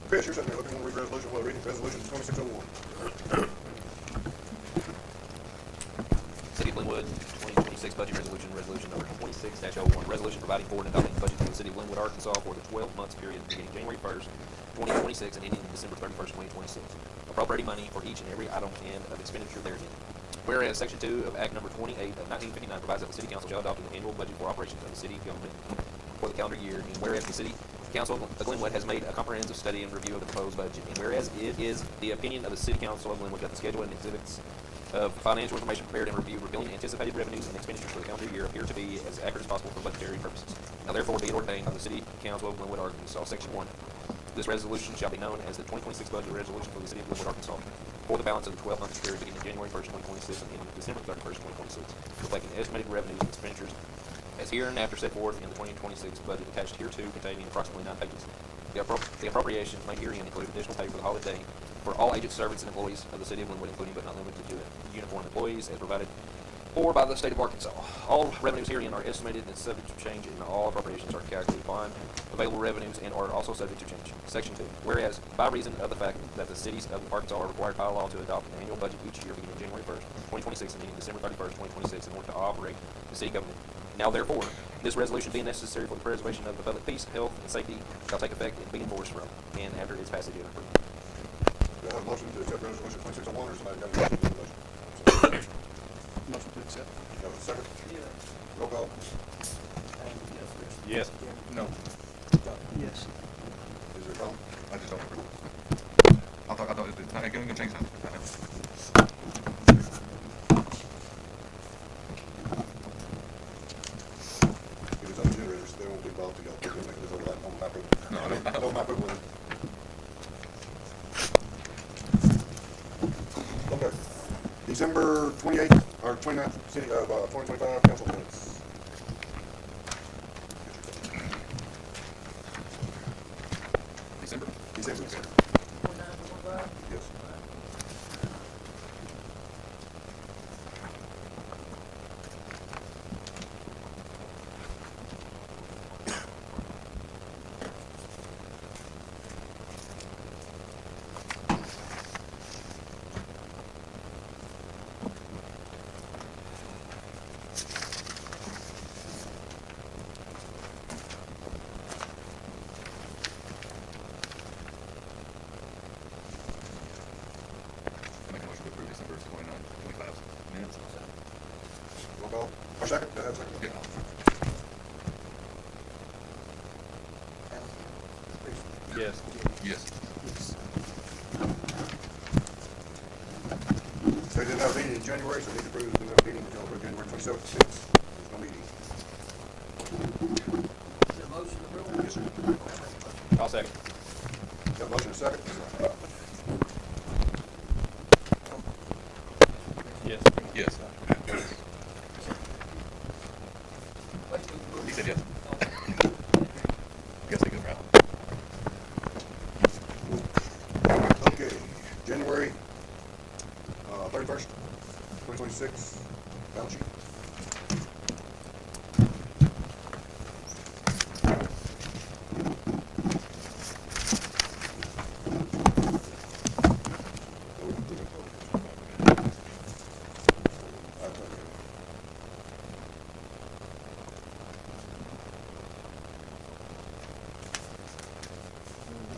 Chris, you're sitting there looking, want to read resolution, well, reading resolution 2601. City of Glenwood, 2026 budget resolution, resolution number 26-01, resolution providing for and adopting the budget for the city of Glenwood, Arkansas for the 12 months period beginning January 1st, 2026 and ending December 31st, 2026. Appropriating money for each and every item and of expenditure therein. Whereas Section 2 of Act Number 28 of 1959 provides that the City Council shall adopt an annual budget for operations of the city government for the calendar year, and whereas the City Council of Glenwood has made a comprehensive study and review of the proposed budget, and whereas it is the opinion of the City Council of Glenwood that the schedule and exhibits of financial information prepared and reviewed revealing anticipated revenues and expenditures for the calendar year appear to be as accurate as possible for budgetary purposes. Now therefore be it ordained by the City Council of Glenwood, Arkansas, Section 1. This resolution shall be known as the 2026 budget resolution for the City of Glenwood, Arkansas, for the balance of the 12-month period beginning January 1st, 2026 and ending December 31st, 2026, reflecting estimated revenues and expenditures as hereinafter set forth in the 2026 budget attached hereto, containing approximately 9 pages. The appropriations made herein include additional pay for the holiday for all agents, servants, and employees of the City of Glenwood, including but not limited to uniform employees as provided for by the State of Arkansas. All revenues herein are estimated and subject to change, and all appropriations are calculated upon available revenues and are also subject to change. Section 2. Whereas, by reason of the fact that the cities of Arkansas are required by law to adopt an annual budget each year beginning January 1st, 2026 and ending December 31st, 2026 in order to operate the city government. Now therefore, this resolution being necessary for the preservation of the public peace, health, and safety shall take effect and be enforced from and after its passage and approved. Do I have a motion to accept resolution 2601, or somebody got a motion to the motion? Motion to accept. You have a second? Yeah. Roll call. Yes. No, Yes. Is there a problem? I just don't approve. I thought it was, I ain't gonna change that. If it's on the generators, they won't be involved together. They're gonna make this over like on my approval. No, I don't. On my approval. Okay. December 28th, or 29th, city of, 2025 council minutes. December. December. 29, 25. Yes. Make a motion to approve December 29, 25 minutes. Roll call. Or second? Go ahead, second. Yeah. Yes. Yes. They didn't have a meeting in January, so they need to approve, didn't have a meeting until January 27th. There's no meeting. Is there a motion to approve? Yes, sir. I'll second. Got a motion and a second? Yes. Yes. Wait, to approve. He said yes. Guess they go round. Okay, January, 31st, 2026, balance sheet.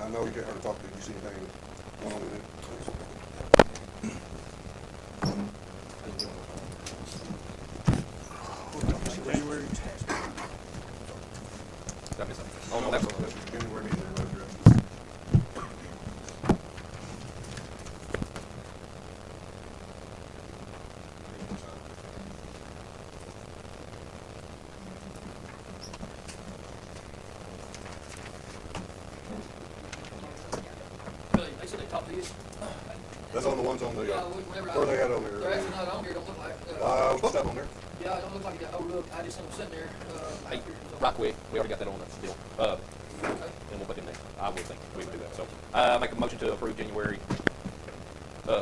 I know you get her to talk to you, see anything going on with it? January. Got me something. Oh, no, that's all. January meeting, everybody. Really, they said they talked to you. That's on the ones on the, Yeah, whenever I. where they had on They're there. actually not on here, don't look like, I was supposed to have on there. yeah, it don't look like it got overlooked. I just seen them sitting there, Hey, after, so. right quick, we already got that on the deal. Okay. And we'll put it in there. I would think we would do that. So, make a motion to approve January,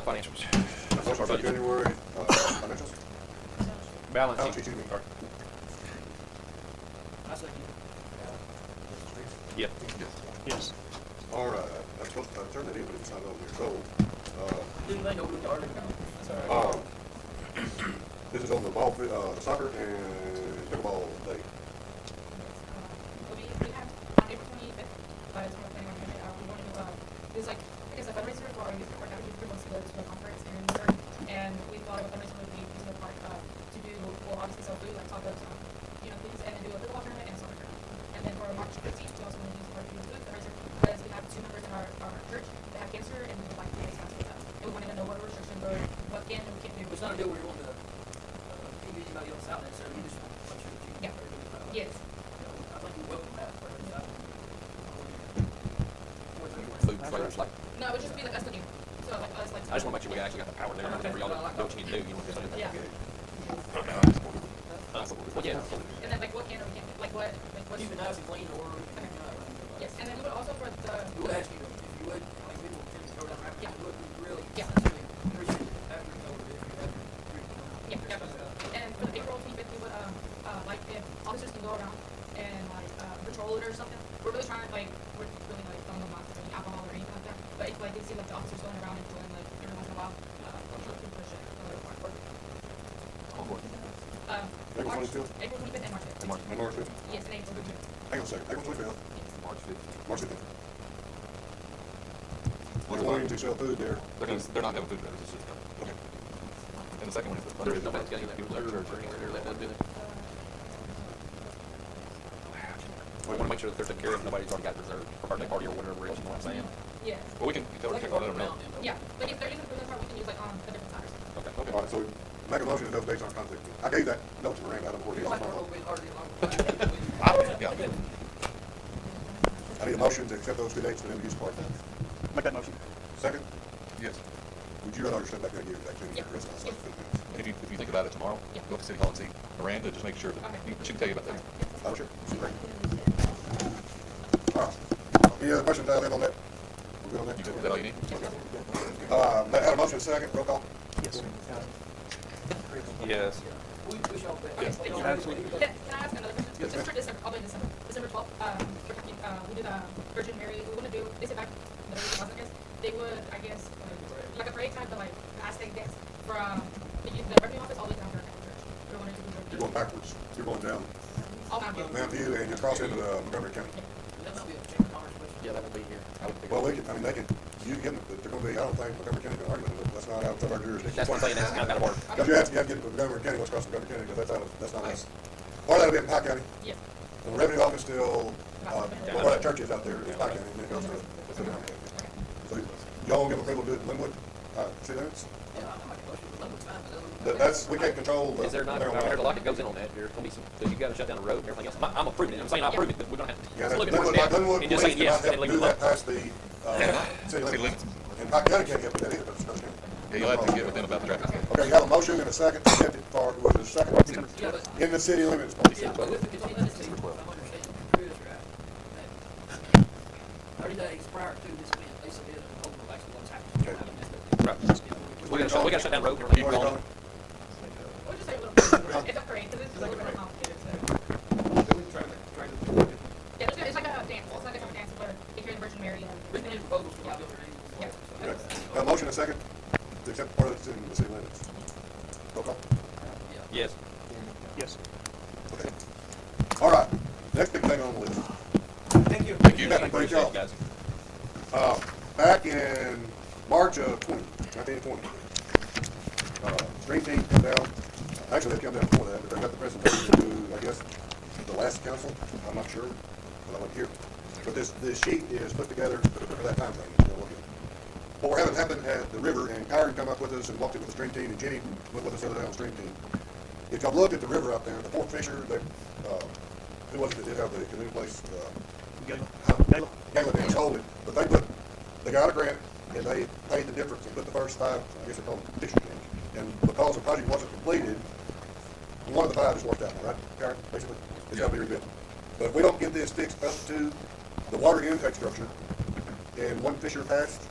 financials. Motion for January, financials. Balance Balance sheet. sheet, excuse me. I second. Yep. Yes. All right, I'm supposed to turn that in, but it's not on here, so, Didn't think overlooked the article. um, this is on the ball, the soccer and pickleball day. We have on April 25th, it's from the planning on it, we wanted to, it's like, I guess a fundraiser for our youth report, that we wants to go to a conference in Missouri, and we thought of a fundraiser would be using the park, to do, well, obviously sell food, like tacos, things, and then do a pickleball tournament and a soccer tournament. And then for March 15th, we also want to use the park to do a food fundraiser, because we have 2 members in our church that have cancer, and we would like to raise funds for them. And we wanted to know what restrictions or what can and we can't do. It's not not a deal where you want to, keep anybody else out necessarily, you just want to make sure that you. Yeah. Yes. I think you welcome that, but, Food trailers, like, No, it would just be like us cooking. So like us like. I just wanna make sure we actually got the power there, for y'all to do what you need to do, you know, just. Yeah. Well, yeah. And then like what can or can't, like what, keep it nice and clean or. yes, and then we would also for the. We would ask you, if you would, like, people tend to go down there, Yeah. you would really. Yeah. Appreciate it after it's over, if you have. Yeah, definitely. And for the April 25th, we would, like, if officers can go around and, like, patrol it or something, we're really trying, like, we're really, like, don't know not to drink alcohol or anything like that, but if, like, they see, like, the officers going around and doing, like, every once in a while, we're trying to push it a little more. April March- 25th? April 25th and March 5th. And March 5th? Yes, and April 25th. Hang on a second, April 25th, March 5th. March 15th. We're wanting to sell food there. They're not having food vendors, it's just, Okay. and the second one is the There's fundraiser. nobody's got any people there, or anywhere let them do it. We wanna make sure that they're taken care of, nobody's already got reserved birthday party or whatever it is, you know what I'm saying? Yes. Well, we can tell her to check all that around. Yeah, like, if they're using food in the car, we can use, like, on the different tires. Okay. All right, so make a motion to those dates on conflict. I gave that note to Miranda, I don't know where it You'll have to is. work a little bit harder than Yeah. I need a motion to accept those two dates for them to use the park. Make that motion. Second, Yes. would you rather step back there and give it back to me? Yeah. Rest of us, like, 15 minutes? If you think about it tomorrow, Yeah. go up to City Hall and see Miranda, just make sure that, Okay. she can tell you about that. Oh, sure. Great. All right. Any other questions I have on that? We're good on You that? good? Is that all you need? I had a motion second, roll call. Yes. Yes. We wish y'all the best. Okay, thank you. Absolutely. Can I ask another question? Yes, Just for December, I'll be December 12th, we're talking, we did, Virgin Mary, we wanna do, they said back, in the early 2000s, I guess, they would, I guess, like a parade time, but like, I stay dance from the revenue office all the way down to our church. We wanted to do You're the, going backwards. You're going down all Mount View. Mount View and you cross into Montgomery County. That might be a chamber of commerce question. Yeah, that will be here. Well, they can, I mean, they can, you can get them, but they're gonna be, I don't think Montgomery County can argue with it. That's not outside our jurisdiction. That's what I'm saying, that's kind of out of order. Because you have to get Montgomery County, what's across Montgomery County, because that's not us. Part of that'll be in Pike County. Yes. And the revenue office still, where that church is out there, is Pike County, and then it goes to Montgomery County. So y'all give approval to do it in Linwood, city limits? Yeah, I might question, but that looks fine, but that looks. That's, we can't control the. Is there not, their I own heard a lot life. that goes in on that, there's gonna be some, you gotta shut down the road and everything else. I'm approving it, I'm saying I approve it, but we're gonna have Yeah, to look at Linwood, it Linwood and just police saying yes, cannot and help leave do it that alone. past the, city limits. And Pike County can't help with that either, but it's Scotts County. Yeah, you'll have to get with them about the traffic. Okay, you have a motion and a second to get it for, was it a second? Yeah, but, In the city limits. yeah, but with the contingency, if I'm understanding Chris right, that 30 days prior to this event, they submitted a proposal of actually what's happening. Right. We gotta shut down the road and Keep everything. going. We'll just say a little, it's a parade, because it's a little bit complicated, so. Yeah, it's like a dance, it's like a dance, but if you're in Virgin Mary, We need proposals for like other yeah. areas. Okay. Have a motion and a second to accept part of the city limits. Roll call. Yes. Yes. Okay. All right, next big thing on the list. Thank you. Thank y'all. Guys. Back in March of 1920, Stream Team come down, actually they come down before that, but they got the presentation to, I guess, the last council, I'm not sure, but I went here. But this sheet is put together for that time frame. What we're having happen at the river, and Kyron come up with us and walked it with the Stream Team, and Jenny went with us the other day on the Stream Team. If y'all looked at the river out there, the Fort Fisher, they, who was it that did have the canoe place? Gala. Gala didn't hold it, but they got a grant, and they paid the difference and put the first 5, I guess they call them fishing games. And because the project wasn't completed, one of the 5 just worked out, right, Karen, basically? It's gotta be rebuilt. But if we don't get this fixed up to the water intake structure, and one Fisher passed,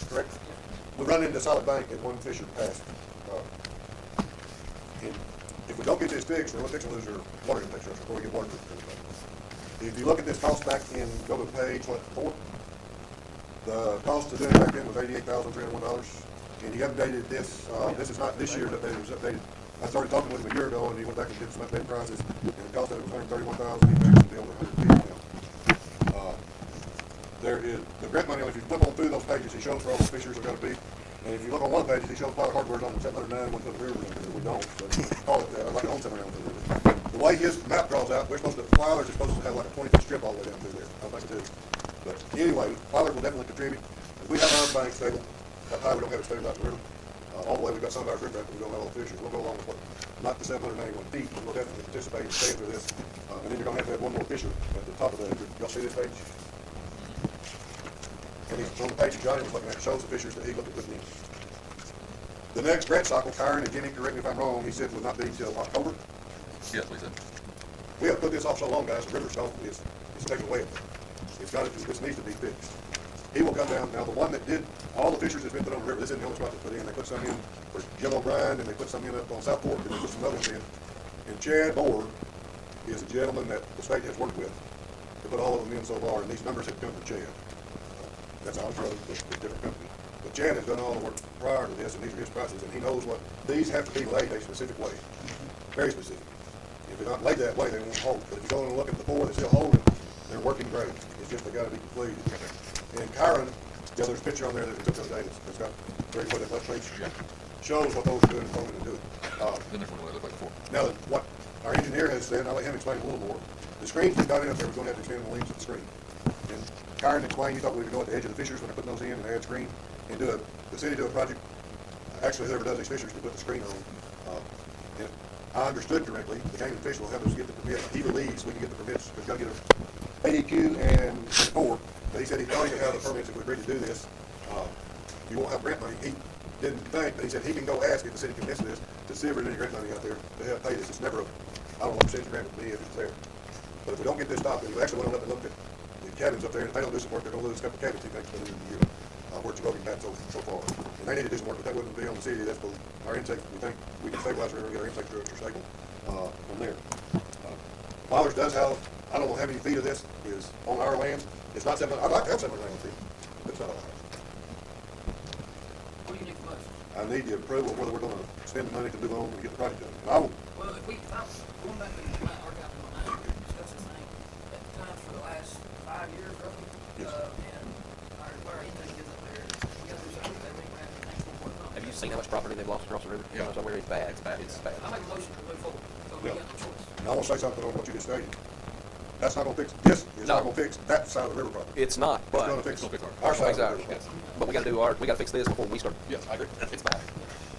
correct? We run into solid bank and one Fisher passed. And if we don't get this fixed, then we're fixing to lose our water intake structure before we get water to the. If you look at this cost back in, go to page, 4? The cost to do it back then was $88,301, and he updated this, this is not this year's updated, it was updated. I started talking with him a year ago, and he went back and did some updated prices, and the cost of it was $131,000, he back to be over $150,000 now. There is, the grant money, if you flip on through those pages, he shows where all the fishers are gonna be, and if you look on one page, he shows Pilot Hardware's on 709, one for the river, and we don't, but call it, like it owns 709 for the river. The way his map draws out, we're supposed to, Flowers is supposed to have like a 20-foot strip all the way down through there, I don't think it is. But anyway, Flowers will definitely contribute. If we have our bank stable, that high, we don't have it stable out the river. all the way, we've got some of our riprap, we don't have all the fishers, we'll go along with what, not the 791 feet, but we'll definitely participate and stay through this. And then you're gonna have to have one more fisher at the top of that. Y'all see this page? And he's on the page that Johnny was looking at, shows the fishers that he looked at with me. The next grant cycle, Kyron, and Jimmy, correct me if I'm wrong, he said would not be till October. Yes, we said. We have put this off so long, guys, the river's gone, it's taken away. It's got to, this needs to be fixed. He will come down, now the one that did, all the fishers that's been put on the river, this isn't the only spot that's put in, they put some in for Jim O'Brien, and they put some in up on South Fork, and they put some other ones in. And Chad Moore is a gentleman that the state has worked with to put all of them in so far, and these numbers have come from Chad. That's our road, it's a different company. But Chad has done all the work prior to this, and these are his prices, and he knows what, these have to be laid a specific way, very specific. If they're not laid that way, they won't hold. But if you go and look at the four that's still holding, they're working great. It's just they gotta be completed. And Kyron, yeah, there's a picture on there that we took the other day, it's got 3 foot that page, shows what those are doing and what they're doing. Then there's what it looked like before. Now, what our engineer has said, and I'll let him explain a little more, the screens we got in up there, we're gonna have to extend the length of the screen. And Kyron explained, he thought we would go at the edge of the fishers when they're putting those in and add screen, and the city do a project, actually whoever does these fishers to put the screen on. And I understood correctly, the game and fish will have us get the permit, he believes we can get the permits, we've got to get a ADQ and 4, but he said he thought he could have the permits if we agreed to do this. You won't have grant money, he didn't think, but he said he can go ask if the city commits to this, to see if there's any grant money out there to help pay this. It's never, I don't know what percentage grant would be if it's there. But if we don't get this stopped, and we actually went up and looked at the cabins up there, and if they don't do some work, they're gonna lose a couple cabins, he thinks, by the end of the year, where it's broken down so far. And they need to do some work, but that wouldn't be on the city, that's for our intake, we think we can stabilize the river and get our intake structure stable, from there. Wilder's does have, I don't know how many feet of this is on our land, it's not 700, I'd like to have 791 feet, but it's not allowed. What do you need from us? I need the approval of whether we're gonna spend the money to move on and get the project done. And I will, Well, if we, going back to my archive in my mind, we discussed this thing at the time for the last 5 years roughly. Yes. And our intake is up there, we got to do something, they ring around and things will work on. Have you seen how much property they've lost across the river? Yeah. Somewhere it's bad. It's bad. It's bad. I make a motion to move forward, so we Yeah. got no choice. and I wanna say something on what you just stated. That's not gonna fix, this is not No. gonna fix that side of the river problem. It's not, It's but gonna fix It'll fix our side of the Exactly. river problem. but we got to do we got to fix this before we start. Yes, I agree. It's bad.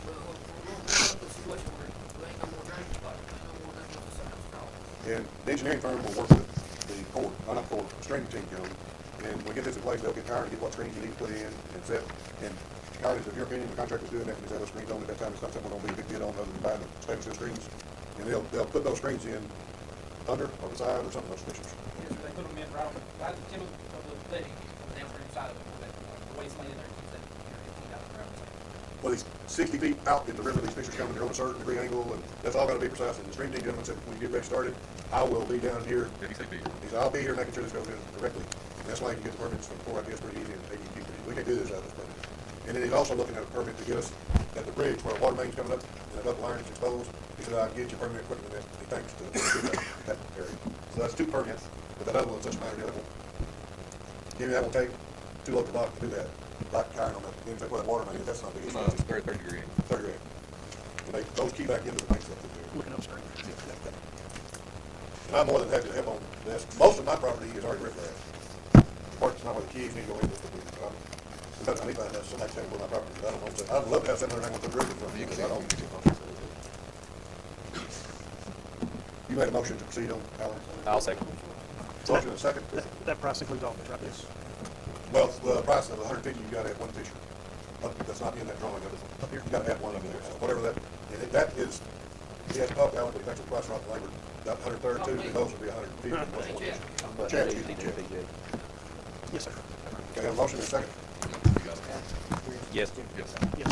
We're going to put a situation where there ain't no more drainage pipe, no more nothing else to say. And the engineering firm will work with the court, not court, the streaming team, you know, and when we get this in place, they'll get Kyron to get what screens you need to put in and set. And Kyron, in your opinion, the contractor's doing that, because they have those screens on at that time, it's not something we're gonna be a big deal on, other than buying the stainless steel screens. And they'll put those screens in under or beside or something, those fixtures. Yes, they put them in right at the tip of the levee, on the downstream side of it, that wasteland there, keeps that, out of the ground. Well, these 60 feet out in the river, these fixtures come, and they're on a certain degree angle, and that's all gotta be precise. And the stream team gentleman said, when you get ready started, I will be down here. Yeah, he said be here. He said, I'll be here making sure this goes in correctly. And that's why you can get the permits from 4 IPS pretty easy and ADQ pretty easy. We can do this out of this permit. And then he's also looking at a permit to get us at the bridge where a water main's coming up and the double iron is exposed. He said, I'll get you permit quicker than that. He thinks to do that area. So that's 2 permits, but that other one's such a matter, the other one. Give me that will take 2 local blocks to do that. Like Kyron on that, then if they put that water main, that's not the It's issue. not It's just 30 degree. 30 grand. And they, those key back into the bank stuff. Looking upstream. And I'm more than happy to help on this. Most of my property is already riprap. Park's not where the keys need to go in, but I need to find out somebody tell me where my property is. I don't know, so I'd love to have 791 foot river from you, because I don't. You made a motion to proceed on, Alan? I'll second. Motion and a second. That price includes all this, right? Yes. Well, the price of 150, you gotta have 1 fisher. That's not in that drawing of it. Up here. You gotta have one of there, so whatever that, and that is, he has to talk to Alan, but he thinks the price right the labor, that 132, those would be 150. plus one fisher. Chad, you need Chad. Yes, sir. Okay, have a motion and a second. You got it. Yes. Yes. Yes.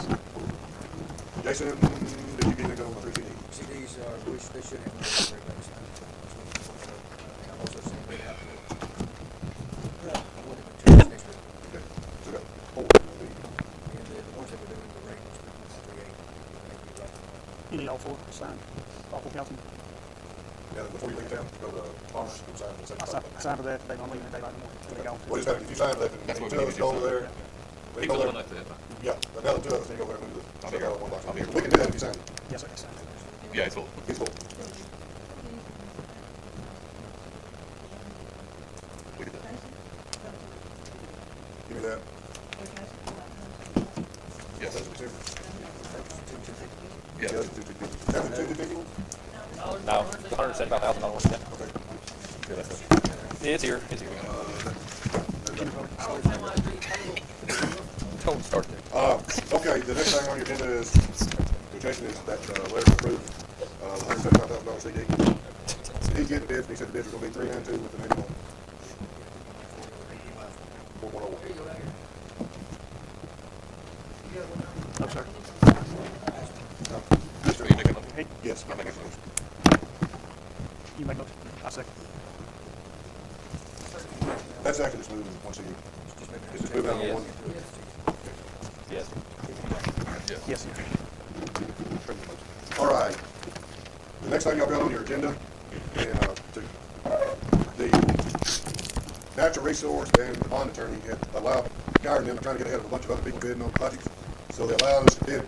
Jason, did you get to go on the 3 CD? CDs are, which they should have. I'm also saying they have to. Next week. Okay, so we got 4. And the ones that we're doing, the rate is 3.8. You need all 4 signed, all 4 councilmen. Yeah, before you leave town, go to Farmers and sign the I signed for that, they don't leave it, they like more, they go. Well, just, if you sign that, That's then what 2 we of us need to go do. over there. We He's go the there. one that said, Yeah, another 2 of us, then go over there and move it. I'll be here. One box. I'll be here. We can do that if you sign it. Yes, sir, I signed. yeah, it's full. It's full. We did that. Give me that. Yes. That's December. Yeah. The other $250. That was $250? No, it's $175,000. Yeah. Okay. Yeah, that's it. It's here. It's here. Don't start there. Okay, the next thing on your agenda is, Jason, is that, letter to approve, $175,000 CD. He's getting bids, and he said the bids are gonna be 392 with the minimum. 4.01. I'm sorry. Are you making a motion? Hey, Yes. I'm making a motion. you make motion. I second. That's actually just moving one CD. It's just moving out on one. Yes. Yes, sir. All right. The next thing y'all got on your agenda, and, the natural resource and the bond attorney had allowed, Guy and them are trying to get ahead of a bunch of other people bidding on projects. So they allowed us to bid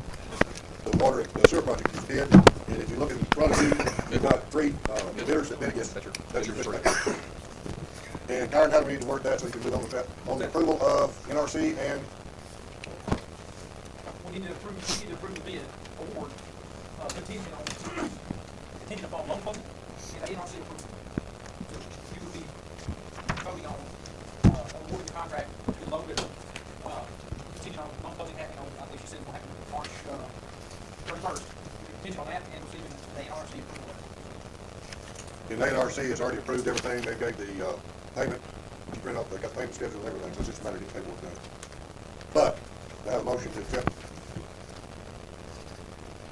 the water, the sewer project is bid. And if you look in front of you, you've got three, bidders that bid against it. That's your perspective. And Karen, how do we need to work that so you can move on with that? On the approval of NRC and, We need to approve the bid award, contingent upon loan funding and NRC approval. So you would be voting on, awarding the contract to the low bidder, contingent on loan funding happening on, I think she said, will happen March, 31st. Contingent on that and receiving the NRC approval. and NRC has already approved everything. They gave the, payment. You print out, they got payment schedule and everything, so it's just a matter of getting paperwork done. But, I have a motion to accept.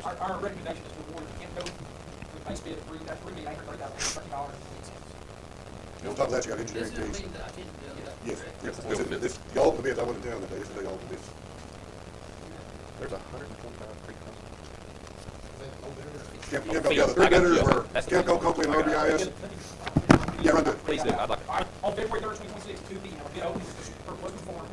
Our recommendation is to award Camco with base bid of $3,830,013. And on top of that, you got This engineering is a fees. meeting that I can't do. Yes, Yes, this, open bids. this, the open bids, I wasn't down that day, this is the open bids. There's 125 pre-costs. Kimco, yeah, the three bidders were Kimco, Copeland, and RBIS. Yeah, run through it. Please do. I'd like. All right, on February 3rd, 2026, 2 p.m., bid opening was performed.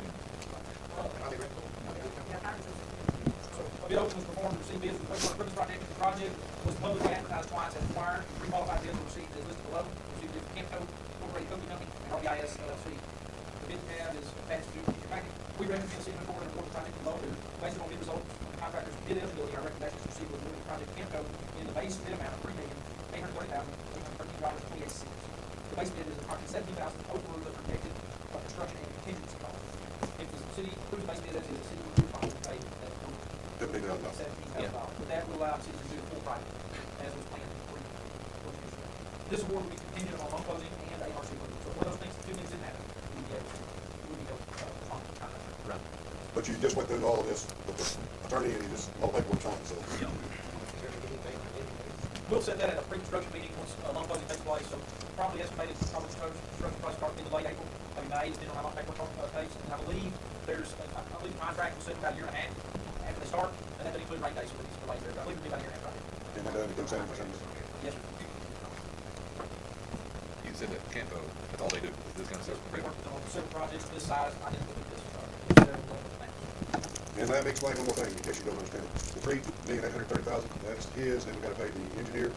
A bid opening was performed to receive bids for the Wastewater Improvements Project. The project was publicly advertised twice as required. Three qualified bids were received as listed below. Received bids from Camco, Incorporated Coking Company, and RBIS LLC. The bid tab is attached to your packet. We recommend the city report and award the project to low bidder. Based on bid results, the contractor's bid eligibility, our recommendation is to proceed with awarding the project to Camco in the base bid amount of $3,830,813.28. The base bid is approximately $17,000 over the projected construction and contingency cost. If the city approves the base bid as is, the city will refund the pay as approved. $17,000. But that will allow the city to do the full project as was planned for. This award will be contingent on loan closing and ARC approval. So one of those things, two things didn't happen. We would go on the contract. Right. But you just went through all of this with the attorney and you just, all the paperwork signed, so. We'll set that at a pre-construction meeting once loan closing takes place, so probably estimated, construction probably start in late April, maybe May, depending on how long paperwork takes. And I believe the contract was set about a year and a half after they start, and that would include rain days for these, for later. I believe it'll be about a year and a half, right? And then it goes down for some. Yes, sir. You said that Campo, that's all they do, is this kind of stuff. We worked on several projects this size, I didn't look at this, several things. And let me explain one more thing, in case you don't understand. The $3,830,000, that's his, then we gotta pay the engineer,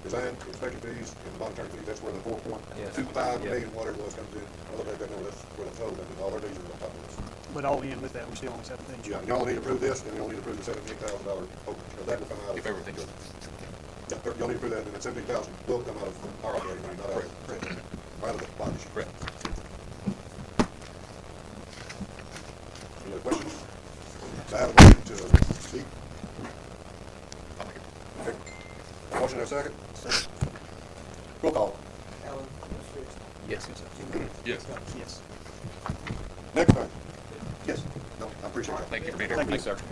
design, inspection fees, and the bond attorney fees. That's where the 4.25 million, whatever it was, comes in. Although that number, that's where the total, and all our dues are on top of this. But all in with that, we still only 17. Yeah, y'all need to approve this, and y'all need to approve the $17,000 overage. That will come out of. If everything goes. Yeah, y'all need to approve that, and that 17,000 will come out of our operating money, not out of the bond issue. Correct. Any other questions? So I have a motion to speak. I'll make it. Okay. Motion and a second? Roll call. Alan, Yes. Yes. Yes. Next thing. Yes. No, I appreciate that. Thank you for being here. Thank you. Thanks, sir.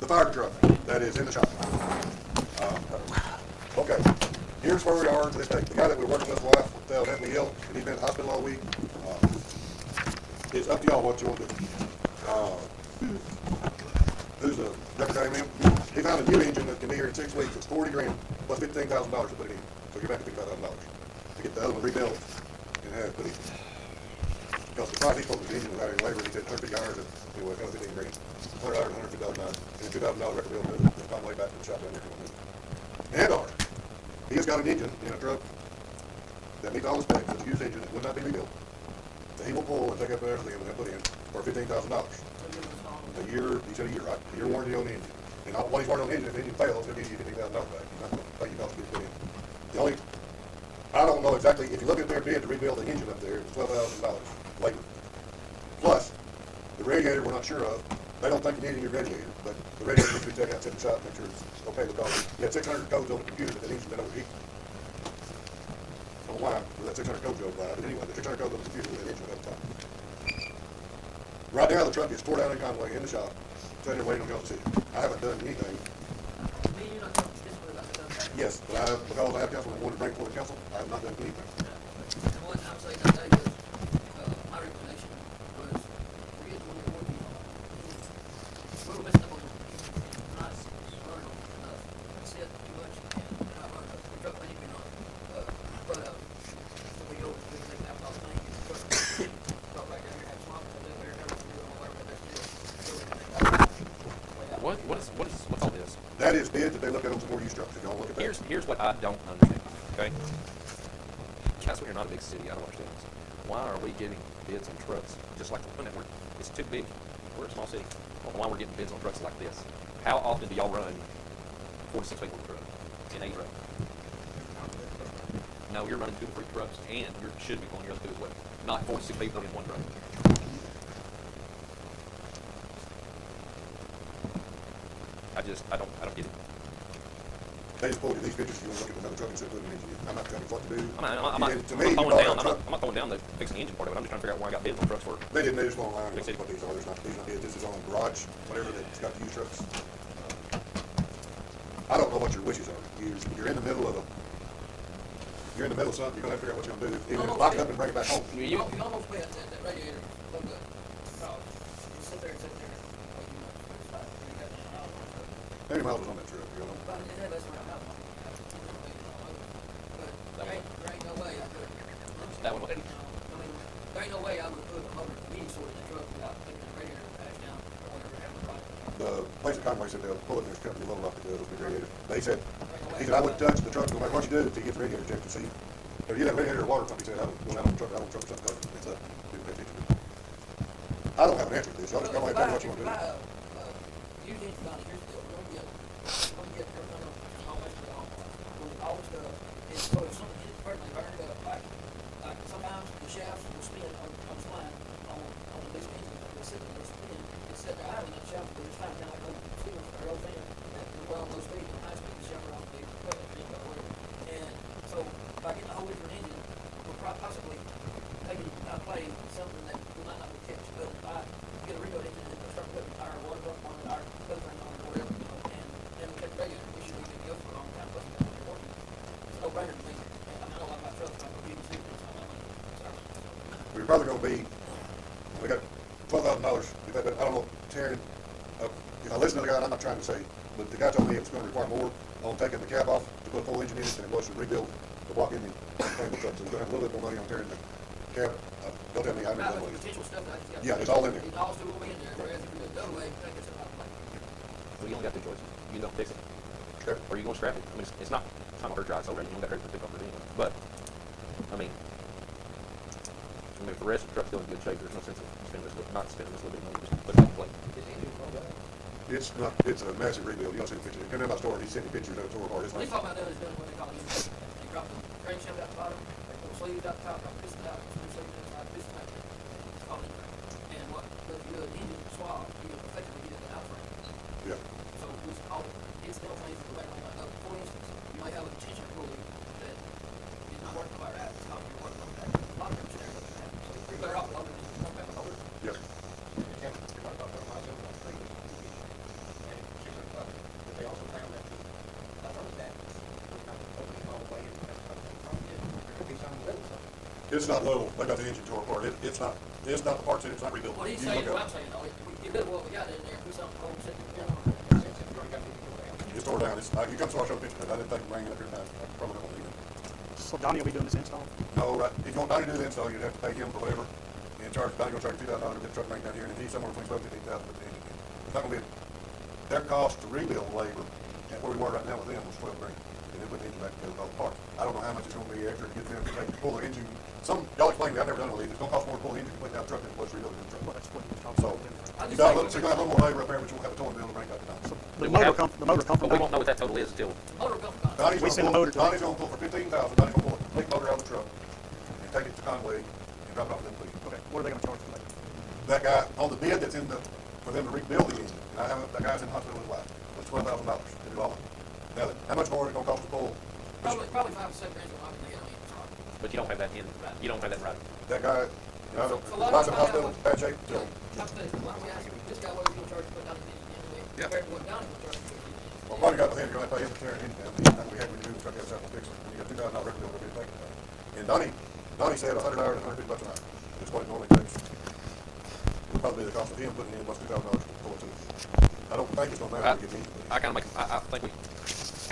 The fire truck that is in the shop. Okay, here's where we are to this day. The guy that we're working with, wife, fell deathly ill, and he's been in the hospital all week. It's up to y'all what you want to do. Who's the deputy man? He found a new engine that can be here in 6 weeks. It's $40,000 plus $15,000 to put it in. So you're back to $55,000 to get the other one rebuilt and have it put in. Because the price he quoted the engine without any labor, he said 150 hours, and anyway, kind of 15 grand. 100 hours, $150,000, and $2,000 record bill to it. It's on the way back to the shop down there. And ours. He has got an engine in a truck that meets all the specs, it's a used engine that would not be rebuilt. That he will pull and take up everything and put in for $15,000. A year, he said a year, right? A year warranty on the engine. And all, what he's working on the engine, if the engine fails, he'll give you $50,000 back. He's not gonna pay you cost to get it in. The only, I don't know exactly, if you look at their bid to rebuild the engine up there, it's $12,000 labor. Plus, the radiator, we're not sure of. They don't think you need a new radiator, but the radiator needs to be checked out, set aside, make sure it's okay with all. You had 600 codes on the computer, but the engine's been overheating. Don't know why, but that 600 codes goes by, but anyway, the 600 codes on the computer, the engine went over. Right now, the truck is tore down in Conway in the shop, sitting there waiting on y'all's decision. I haven't done anything. Me, you're not talking to this one about that. Yes, but I, because I have council and wanted to bring it forward to council, I have not done anything. And what I'm saying that day was, my recommendation was, forget the one you're working on. A little bit simple, not running enough, sit too much, and not run enough. The truck ain't been on, so we go, we take that off thing, and the truck, drop back down here, have swamp, and then we're never gonna do it, whatever, that's it. So we can take that way out. What's all this? That is bid that they look at on some more used trucks, if y'all look at that. Here's what I don't understand, okay? Castle, you're not a big city, I don't understand this. Why are we getting bids on trucks just like the one network? It's too big. We're a small city. I don't know why we're getting bids on trucks like this. How often do y'all run 4 to 6 people in a truck, in a truck? No, you're running 2 to 3 trucks, and you should be pulling your other 2 as well. Not 4 to 6 people in one truck. I don't get it. They just pulled you these pictures, you want to look at another truck and say, put an engine in. I'm not telling you what to do. I'm not To me, you throwing bought down. a truck. I'm not throwing down the fixing the engine part of it. I'm just trying to figure out why I got bids on trucks for. They didn't, they just went online, and looked what these are, there's not bids, this is on garage, whatever, that's got used trucks. I don't know what your wishes are, you're in the middle of something, you're gonna have to figure out what you're gonna do, even if it's lock it up and bring it back home. You almost bet that radiator looked good. So, you sit there, like, you know, it's like, you got an hour. How many miles was on that truck, you know? But it had less than a house. But there ain't no way I could. That one. I mean, there ain't no way I would put a motor any sort in the truck without taking the radiator patch down or whatever happened. The place at Conway said they'll pull it in this company, Little Rock, that does the radiator. He said, I wouldn't touch the truck, no matter what you do, until you get the radiator checked to see. If you have a radiator or water pump, he said, I don't go out on the truck, I don't trust something, it's up. I don't have an answer to this, y'all just go ahead and tell me what you want to do. Usually it's about here's the deal, we're gonna get everything all this stuff, all this stuff, and so if something gets permanently burned up, like sometimes the shafts will spin on the line, on the base engine, they'll sit there, it's set there idling, that shaft will just fine, kind of like those steel or old thing, that the well, low speed, and high speed, the shaft around the whatever. And so by getting a whole different engine, we'll possibly maybe play something that we might not be catch, but if I get a rebuild engine and start putting our water pump on it, our filtering on it, or whatever, and then we take the radiator, we should be good to go for a long time, plus we're not working. It's no brainer to me. And I know a lot about trucks, but I'm using it, it's not my money. Sorry. We're probably gonna be, we got $12,000, I don't know, Terry, if I listen to the guy, and I'm not trying to say, but the guy told me it was gonna require more on taking the cab off to put a full engine in it than it was to rebuild the block engine on the truck, so we're gonna have a little bit more money on tearing the cab, don't tell me I Right, know but what it is. potential stuff that I just got. Yeah, it's all in there. It all still will be in there, whereas if we do it the other way, I think it's a lot of money. So you only got 2 choices. You don't fix it, Scrap it. or you gonna scrap it. I mean, it's not gonna hurt your eyes already. You only got to pick up it anyway. But I mean, if the rest of the truck's still in good shape, there's no sense of not spending this little bit of money just to put it in place. It's not, it's a massive rebuild, you don't see the picture, come in my store, he sent me pictures of it tore apart, it's What he's like, talking about doing is doing what they call it. They drop the crankshaft out the bottom, they put the sleeves out the top, drop the piston out, screw the sleeves inside, piston out. It's called it. And what, if you do an engine swab, you effectively get an outframe. yeah. So it's all, it's still things to go back on. For instance, you might have a tension pulley that is not working quite right, it's not working on that. A lot of them share that happen. So you're better off loading it than back on over. Yes. They also found that from the back, all the way in, there could be some little something. It's not little, they got the engine tore apart, it's not the parts in it, it's not rebuilt. What he's You saying, look what at I'm saying, though, if we get rid of what we got in there, put something home, set it down. it. It's tore down, you come to our show picture, but I didn't think of bringing it up here tonight, I probably don't need it. So Donnie will be doing this install. No, right, if you want Donnie to do the install, you'd have to pay him for whatever, and Donnie gonna charge you $2,000 to get the truck running down here, and he's somewhere between $12,000 and $15,000 for the engine. It's not gonna be, their cost to rebuild labor and where we were right now with them was 12 grand. And then put the engine back together with all the parts. I don't know how much it's gonna be extra to get them to take, pull the engine. Y'all explained, I've never done one of these. It's gonna cost more to pull the engine completely out of the truck than it was rebuilding the truck. Well, that's what it's So, I you just got a think- little, so you're gonna have a little more labor up there, but you won't have a towing bill to bring it back down. The motor come But from we won't know what that total is until, Motor company. Donnie's We send the motor to Donnie's gonna pull for 15,000, Donnie's gonna pull a big motor out of the truck and take it to Conway and drop it off in the fleet. Okay, what are they gonna charge for that? That guy, on the bid that's in the, for them to rebuild the engine, and I haven't, that guy's in the hospital with his wife, was $12,000 to do all of it. Now, how much more is it gonna cost to pull? Probably 5 to 7 grand is what I'm thinking, I mean, it's hard. but you don't have that in, you don't have that right. That guy, you know, So why guy's in don't the we hospital, find out bad shape, so, Hypothetically, why don't we ask this guy what he's gonna charge to put down his engine anyway, Yeah. compared to what Donnie would charge to put his engine? well, Bonnie got with him, you're gonna have to pay him for tearing the engine down. He's not gonna be happy when you do the truck outside and fix it. You got $2,000 record bill, we'll get it taken. And Donnie said 100 hours and $150 an hour. That's what it normally takes. It'll probably be the cost of him putting in plus $2,000 to pull it to. I don't think it's gonna matter if we get the engine. I kinda make, I think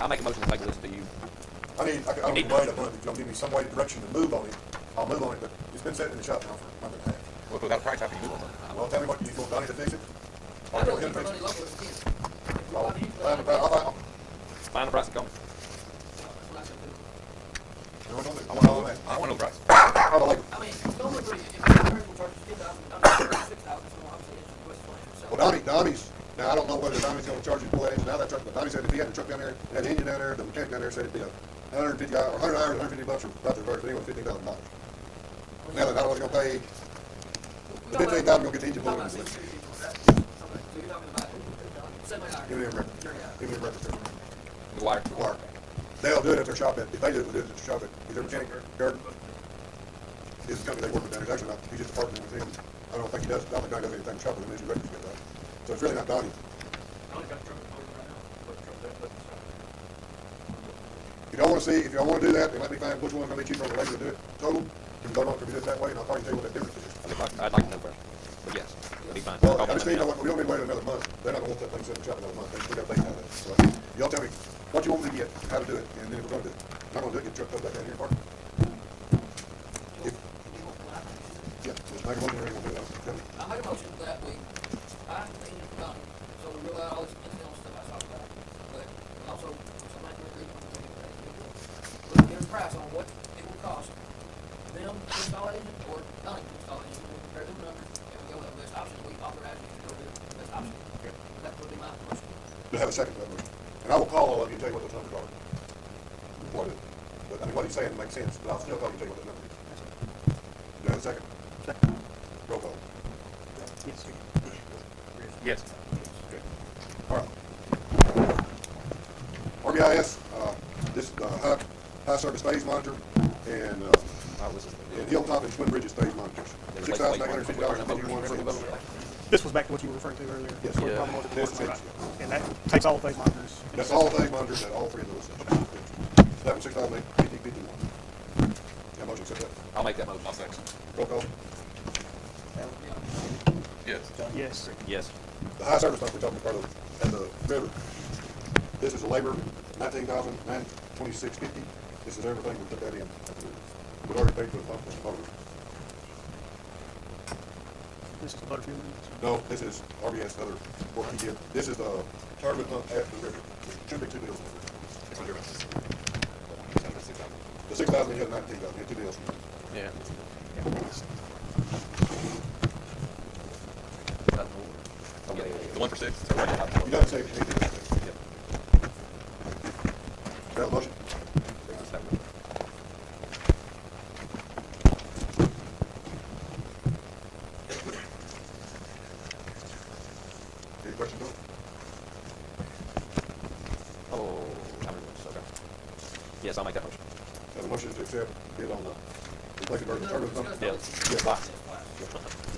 I'll make a motion to take this to you. I don't need money to run it. If you're gonna give me some way, direction to move on it, I'll move on it, but it's been sitting in the shop now for a month and a half. Well, without a price, how can you do it? Well, tell me what, you want Donnie to fix it? Or I tell don't him think to for fix money it? local as he can. If we I'll want to use find the that, price. I'll- Find the price and come. that's what I said do. you know what I'm gonna do? I want all that. I want to know the price. I'll like it. I mean, don't agree, if the commercial charges 10,000, Donnie charges 6,000, so obviously it's what's the so. Well, Donnie's, now I don't know whether Donnie's gonna charge you to pull that engine out of that truck, but Donnie said if he had the truck down there, had the engine down there, the mechanic down there said it'd be $150 or 100 hours, $150 for about the reverse, anyway, $15,000. Now, I don't know what he's gonna pay, the 15,000 gonna get the engine pulled in. So you're talking about semi-hour. Give me a record, give me a record. The wire. Clark. They'll do it at their shop if they do it, we'll do it at their shop is their mechanic, Garden. His company they work with down there, actually not, he's just partnering with him. I don't think he does, I don't think Donnie does anything in the shop with him, his records get done. So it's really not Donnie. If you don't wanna see, if you don't wanna do that, then let me find which one's gonna be cheaper on the labor to do it total. You can go on, if you do it that way, and I'll probably tell you what that difference is. I'd like to know first, but yes, it'd be fine. Well, Call I me just when need to know you what, we don't need to wait another month. They're not gonna want that thing sitting in the shop another month. We gotta think about that. So, y'all tell me what you want me to get, how to do it, and then if we're gonna do it. If I'm not gonna do it, get the truck towed back down here and park it. If- Yeah, just make a motion, we're gonna do that. Tell me. I make a motion that we, I think it's done, so we rule out all this incidental stuff I talked about, but also, somebody can agree on the we'll get a price on what it will cost them to install it, or Donnie to install it, we'll compare them numbers, and we go with the best option, we authorize you to go with the best option. That would be my motion. Do have a second to that motion. And I will call all of you and tell you what those numbers are. What it, but, I mean, what he's saying makes sense, but I'll still call you and tell you what the number is. Do I have a second? Second. Roll call. Yes. Yes. Okay. All right. RBIS, this, high service phase monitor, and, and Hilltop and Twin Bridges phase monitors. $6,850.51. This was back to what you were referring to earlier. Yes. What problem was it? Yes, yes. And that takes all phase monitors. That's all phase monitors at all three of those stations. That was 6,851. Got a motion, accept that. I'll make that motion. I'll second. Roll call. Yes. Yes. Yes. The high service pump we're talking about at the river. This is a labor, $19,926.50. This is everything, we took that in. We'd already paid for the pump, the motor. This is Butterfield. No, this is RBS, other work he did. This is the turbine pump at the river. Should be two deals. The 6,000, you had 19,000, you had two deals. Yeah. The one for six. You got to say, you need to do that. Got a motion? Any questions, Bill? Oh, okay. Yes, I'll make that motion. Got a motion to accept bid on the replacement turbine pump? Yeah.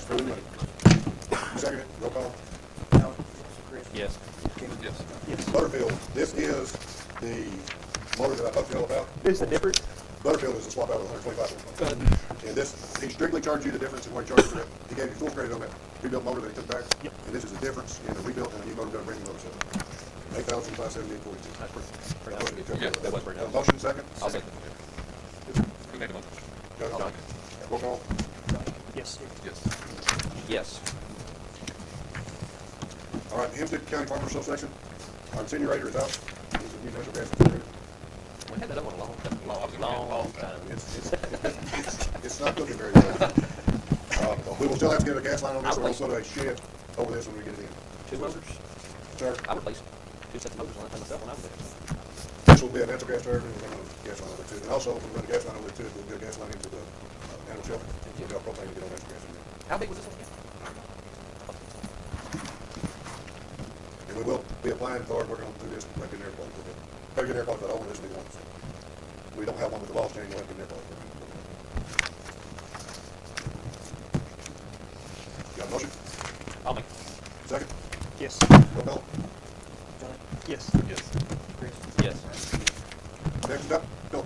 For the money. Second it, roll call. Yes. Yes. Yes. Butterfield, this is the motor that I talked to you all about. Is the difference? Butterfield is a swap out of 125. And this, he strictly charged you the difference in what he charged for it. He gave you full credit on that rebuilt motor that he took back. Yep. And this is the difference in the rebuilt and the new motor, got a brand new motor, so $8,578.42. That's pretty good. Yeah, that was pretty Got a good. motion, second? I'll second. Who made the motion? Got it? Roll call. Yes. Yes. Yes. All right, Hempstead County Farmers Association, our incinerator is out. use natural gas instead. We had that up on a long time. Long time. It's not looking very well. We will still have to get a gas line on this, or we'll put a shed over this when we get it in. 2 motors? Sir, I would place 2 sets of motors on it myself when I was there. this will be a natural gas turbine, and we're gonna gas line over too. And also, if we run a gas line over too, we'll get a gas line into the animal shelter. We'll get our propane to get on natural gas in there. How big was this one again? And we will be applying for it, working on through this, like in air quality. Gotta get air quality, but over this new one. We don't have one with the lost change, we'll have to get air quality. Got a motion? I'll make. Second? Yes. Roll call. Yes. Yes. Yes. Next up, Bill.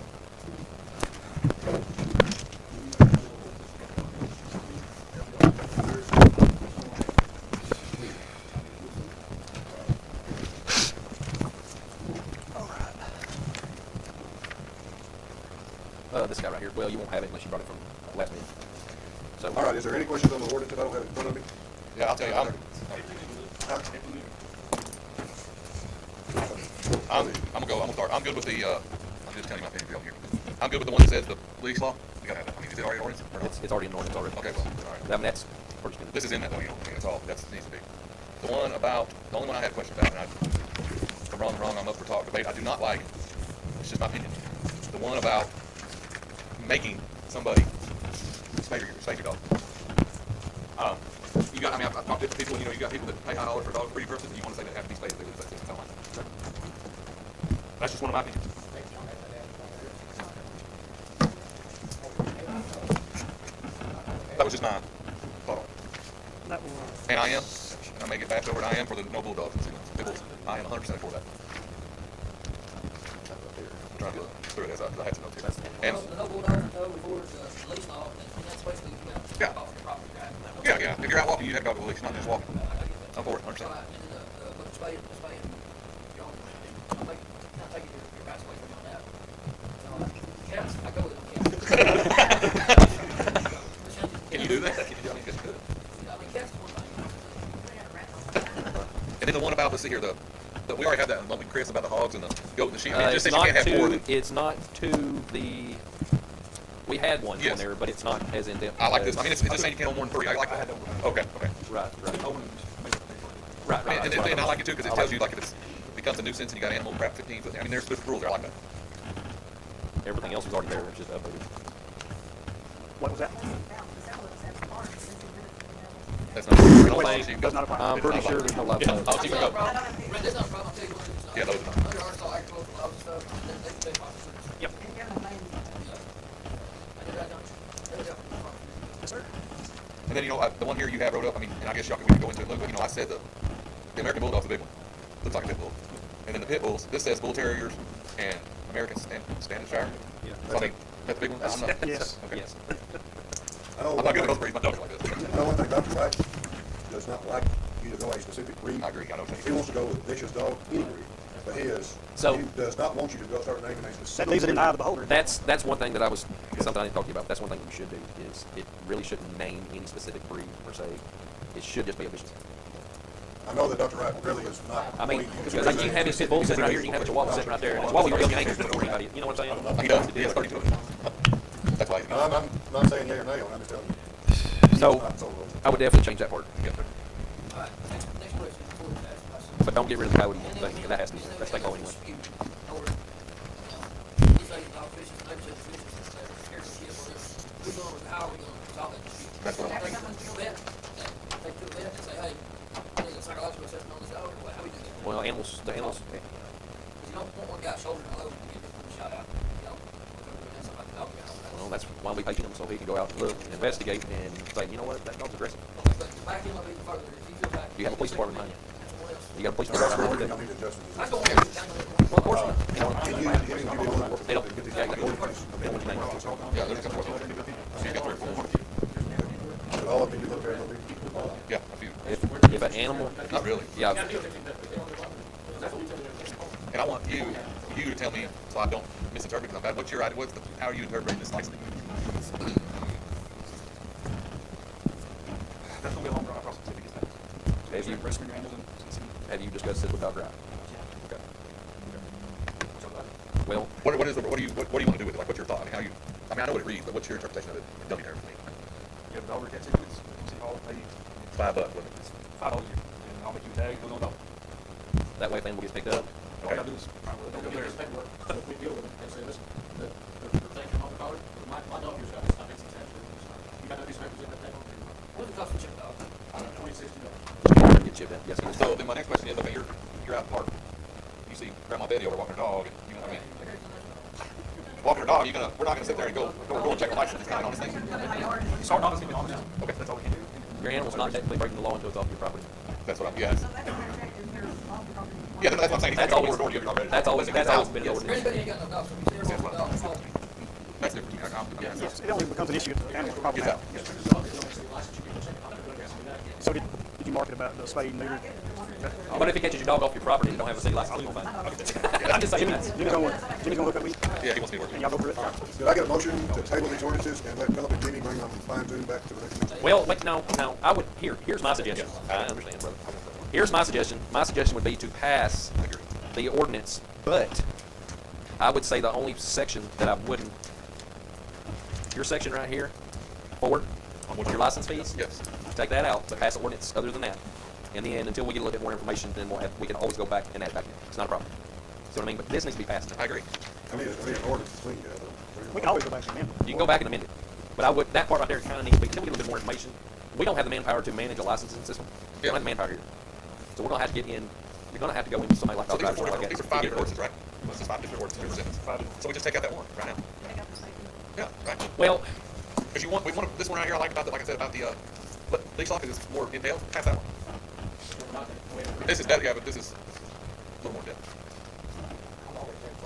This guy right here. Well, you won't have it unless you brought it from last meeting. So. All right, is there any questions on the ordinance that I don't have in front of me? Yeah, I'll tell you, I'm gonna start. I'm good with the, I'm just telling you my opinion real here. I'm good with the one that says the leash law. You gotta have that. I mean, is it already ordinance or not? It's already an ordinance already. Okay, well, all right. I mean, that's pretty good. This is in that though, you know, I mean, that's all, that's, needs to be. The one about, the only one I had a question about, and if I'm wrong, I'm up for talk, debate, I do not like, it's just my opinion. The one about making somebody spay your dog. You got, I mean, I've talked to people, you know, you got people that pay high dollars for dog breeding purposes, and you wanna say they have to be spayed, they lose that, I don't like that. That's just one of my opinions. That was just my thought on it. That one. And I am, and I may get bashed over, and I am for the no bulldogs and pit bulls. I am 100% for that. I'm trying to look through it as I had some notes here. And, The no bulldogs, no before the leash law, and that's basically, you know, Yeah. off the property, right? yeah, if you're out walking, you have to go to the leash, not just walking. I'm for it, 100%. Right, and then the spade, you know, I'll take your guys away from you on that. Cats, I go with them, cats. Can you do that? Can you do, I mean, yes, you could. I mean, cats is one thing. And then the one about, let's see here, we already have that, don't we, Chris, about the hogs and the goat and the sheep. I mean, it just It's says you can't have more than, it's not to the, we had one Yes. on there, but it's not as in depth. I like this, I mean, as- it's just saying you can't own more than 3, I like that. Okay. Right. Right. And I like it too, because it tells you, like, if it becomes a nuisance and you got animal crap 15 foot, I mean, there's rules there, I like that. Everything else was already there, it's just updated. What was that? That's not, I don't Wait, like sheep, That's not a problem. I'm pretty sure there's no live Yeah, bugs. oh, sheep and goat. Right, that's not a problem, I'll tell you what it is. Yeah, those are not. Under Arkansas agricultural laws and stuff, they officers. Yep. Yes, sir. And then, you know, the one here you have wrote up, I mean, and I guess y'all can go into it, but, you know, I said the American Bulldog's the big one. Looks like a pit bull. And then the pit bulls, this says Bull Terriers and American Standard Shire. Yeah. So, I mean, that's the big one? I'm not, Yes. okay. Yes. I know I'm not good at those breeds, my dogs are like this. I know one thing, Dr. Wright does not like you to go a specific breed. I agree, I know what He you're saying. wants to go with vicious dog, any breed, but So- he does not want you to go start naming a specific. That leaves it in the eye of the beholder. That's one thing that I was, something I didn't talk to you about, that's one thing you should do, is it really shouldn't name any specific breed per se. It should just be a vicious. I know that Dr. Wright really is not. I mean, wanting you to because like, you can have his pit bull sitting right here, you can have a chihuahua sitting right there, and a chihuahua will be on your ankles before anybody, you know what I'm saying? He does, he has 32 of them. That's why he's No, I'm not saying yea or nay, I'm just telling you. So, Not so low. I would definitely change that part, Yeah. All right, next question, before we pass. but don't get rid of the coyote thing, that has to be, that's like going anyway. That's what Well, animals, the animals, well, that's why we pay him, so he can go out and look and investigate and say, you know what, that dog's aggressive. You have a police department behind you. You got a police department behind you. Y'all need adjustments. Well, of course not. You know, Can you give me a little they don't, yeah, you got to Yeah, there's a couple of them. She's got 3 or 4. But all of you look very, Yeah, a few. if an animal, Not really. yeah, And I want you to tell me, so I don't misinterpret, because I'm bad, what's your idea, how are you interpreting this license? That's gonna be a long drawn process if he gets that. have you discussed it with Dr. Wright? Okay. Well, What do you want to do with it? Like, what's your thought? I mean, I know what it reads, but what's your interpretation of it? Dummy terms to me. You have a dollar tattoo, it's City Hall, pay $5, wasn't it? it's $5 a year, and I'll make you a tag, we're gonna go. that way if animal gets picked up, All you gotta do is, don't go there. Paperwork, so if we deal with it and say, listen, the thing come off the collar, my dog here's got, it's not mixing tattoo. You got no piece of paper in that thing? What's the cost of chip dog? I don't know, $20, $60. get chipped in. Yes, it is. So then my next question is, okay, you're out in the park, you see Grandma Betty over walking her dog, and walking her dog, we're not gonna sit there and go and check her license, it's kind of on this thing. Sorry, no, it's gonna be honest. Okay, That's all we can do. Your animal's not technically breaking the law until it's off your property. That's what yeah, that's what I'm saying. That's always, We're already already. that's always been an Yes. ordinance. Anybody ain't got no dogs, so we still want dogs. That's different. Yes, it only becomes an issue if the animal's probably Yes, out. So did you mark it about the spade and neuter? But if he catches your dog off your property and don't have a city license, you're gonna find it. I'm just saying that. Jimmy's gonna look at me, Yeah, he wants me to work. and y'all go through it. Did I get a motion to table these ordinances and let Philip and Jenny bring them fine tune back to the next meeting? Well, wait, no, I would, here's my suggestion. I understand, brother. Here's my suggestion. My suggestion would be to pass the ordinance, but I would say the only section that I wouldn't, your section right here, 4, on your license fees, Yes. take that out, but pass the ordinance other than that. And then, until we get a little bit more information, then we can always go back and add it back in. It's not a problem. See what I mean? But this needs to be passed. I agree. I need an ordinance clean, yeah. We can always go back to amend. You can go back and amend it. But I would, that part right there kind of needs to be, until we get a little bit more information. We don't have the manpower to manage a licensing system. We don't have the manpower here. So we're gonna have to get in, you're gonna have to go into somebody like So our these are driver like these that. are 5 to get different it. ordinances, right? This is 5 different ordinances, different sentence. So we just take out that one right now. Yeah, right. Well, Because this one right here, I like about like I said about the leash lock is more in depth. Pass that one. This is that, yeah, but this is a little more depth.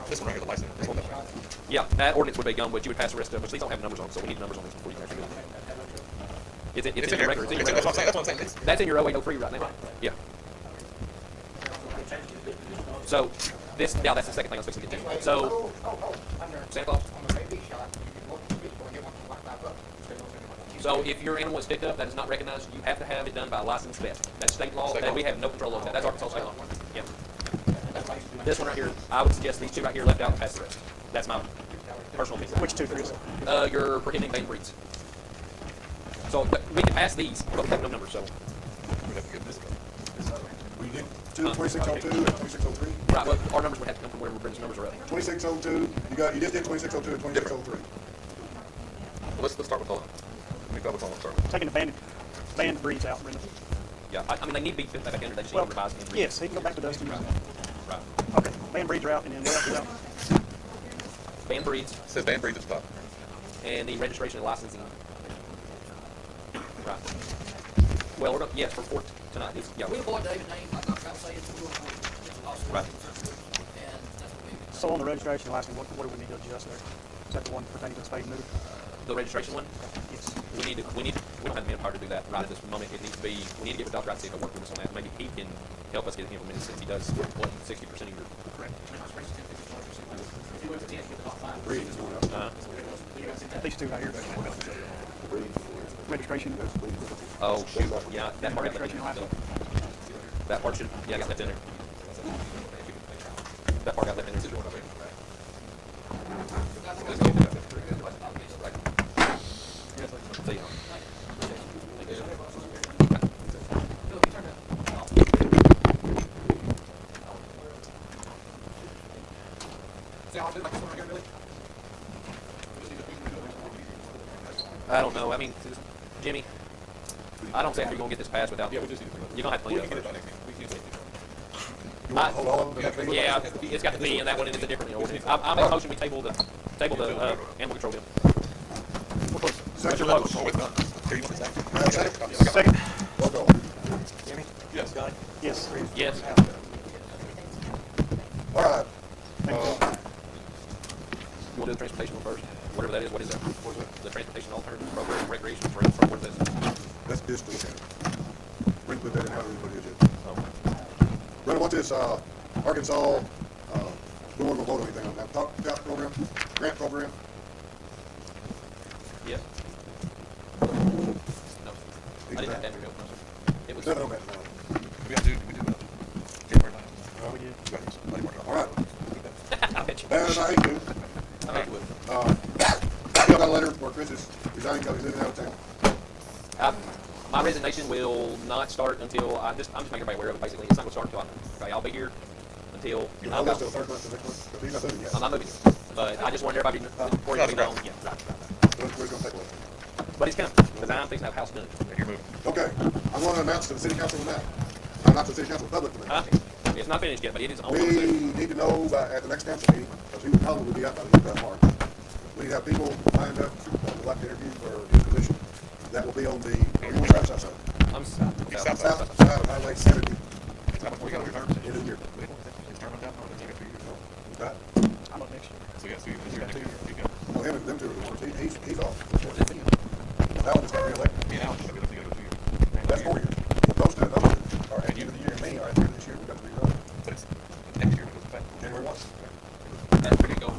This one right here, the license. This one, that one. yeah, that ordinance would be gone, but you would pass the rest of them, which these don't have numbers on, so we need numbers on this before you can actually do it. It's in your record, it's in your That's what I'm saying. record. That's what I'm saying. That's in your 0803 right now. Yeah. So, this, yeah, that's the second thing I was fixing to get to. So, Santa Claus? On the rabies shot, you can look, people get one for $25. So if your animal is picked up that is not recognized, you have to have it done by a licensed vet. That's state law, State and law. we have no control over that. That's Arkansas state law. Yeah. This one right here, I would suggest these two right here left out and pass the rest. That's my personal opinion. Which two, Chris? You're prohibiting banned breeds. So, but we can pass these, but we have no numbers, so. We have to get this. We did 2602 and 2603. Right, but our numbers would have to come from wherever Britain's numbers are at. 2602, you just did 2602 and 2603. Well, let's start with the. Let me go with the start. Taking the banned breeds out, Brenda. Yeah, I mean, they need to be fit back under, they just need Well, to revise them. yes, he can go back to Dusty. Right. Okay, banned breeds are out, and then what else is out? Banned breeds, It says band breeds at the top. and the registration and licensing. Right. Well, we're gonna, yes, for tonight, yeah. We avoid David name, like I'm trying to say, it's a little, it's a lost. Right. And that's what we. So on the registration license, what do we need to adjust there? Is that the one pertaining to the spade and neuter? The registration one, Yes. we don't have the manpower to do that right at this moment. It needs to be, we need to get with Dr. Wright to see if he'll work with us on that. Maybe he can help us get it implemented since he does, 60% of your. Correct. If you went to 10, you get the top 5. These two right here. Registration. Oh, shoot, yeah, that part got left Registration in license. there. That part should, yeah, got left in there. That part got left in there. See ya. I don't know, I mean, Jimmy, I don't see how you're gonna get this passed without, you're gonna have to clean it up. Hold on. Yeah, it's got to be in that one, and it's a different ordinance. I make a motion, we table the animal control bill. Second. Oh, it's done. Here, you want this back? Second. Roll call. Yes. Yes. Yes. All right. You wanna do the transportation one first? Whatever that is, what is that? The transportation alternative program, recreation, trail, what is that? That's distance. We can put that in how we put it. Brenda, what's this, Arkansas, we won't go vote on anything on that, top program, grant program? Yes. No. I didn't have Andrew help, no, sir. It was, No, no, no. We do January 9th. We did. All right. I bet you. And I hate to. I bet you would. Y'all got a letter where Chris is resigning because he's moving out of town. My resignation will not start until I'm just making everybody aware of it. Basically, it's not going to start until okay, I'll be here until You I'm know, out. that's the third month, the next month, because he's not moving yet. I'm not moving, but I just want everybody to before you know. Yeah, right. So we're gonna take a look. But it's coming because I'm fixing to have a house done. And you're moving. Okay, I'm gonna announce to the city council now. Not to the city council, the public tonight. It's not finished yet, but it is on. We need to know at the next council meeting, because he will probably be out by the end of March. We need to have people lined up that would like to interview for his position. That will be on the, south side. I'm South side of Highway 70, How much more you got to return? end of the year. It's term went down, or you got 2 years? Right? I'm up next year. So you got 2 years, this year, next year, you got. Well, him and them two are the ones, he's off. That one just got reelected. Yeah, now, it's gonna be up to 2 years. That's 4 years. Those two are at the end of the year, and me are at the end of this year, we've got to rerun. But it's next year, it goes back. January 1.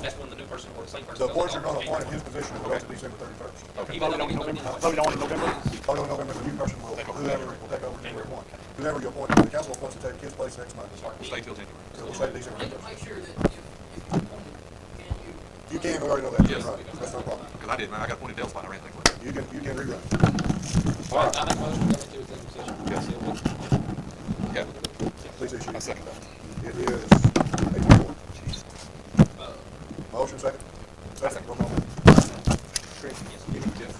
That's when the new person or the same person. The appointment you're gonna appoint in his position will go to December 31st. Okay. Voted on in November. Voted on in November. Oh, no, November, the new person will, whoever will take over January 1. Whoever you appoint, the council appoints to take his place next month. We'll stay till January. So we'll say December. Make sure that if you appointed, can you? You can, we already know that, Yes. right, that's no problem. Because I did, man, I got appointed Dale spot, I ran things like that. You can rerun. All right, I make a motion to go into executive session. Yes. Yeah, Please issue. I second that. It is 8:04. Motion second? Second, roll call.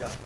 Yes.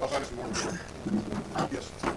I'll sign this in one. Yes.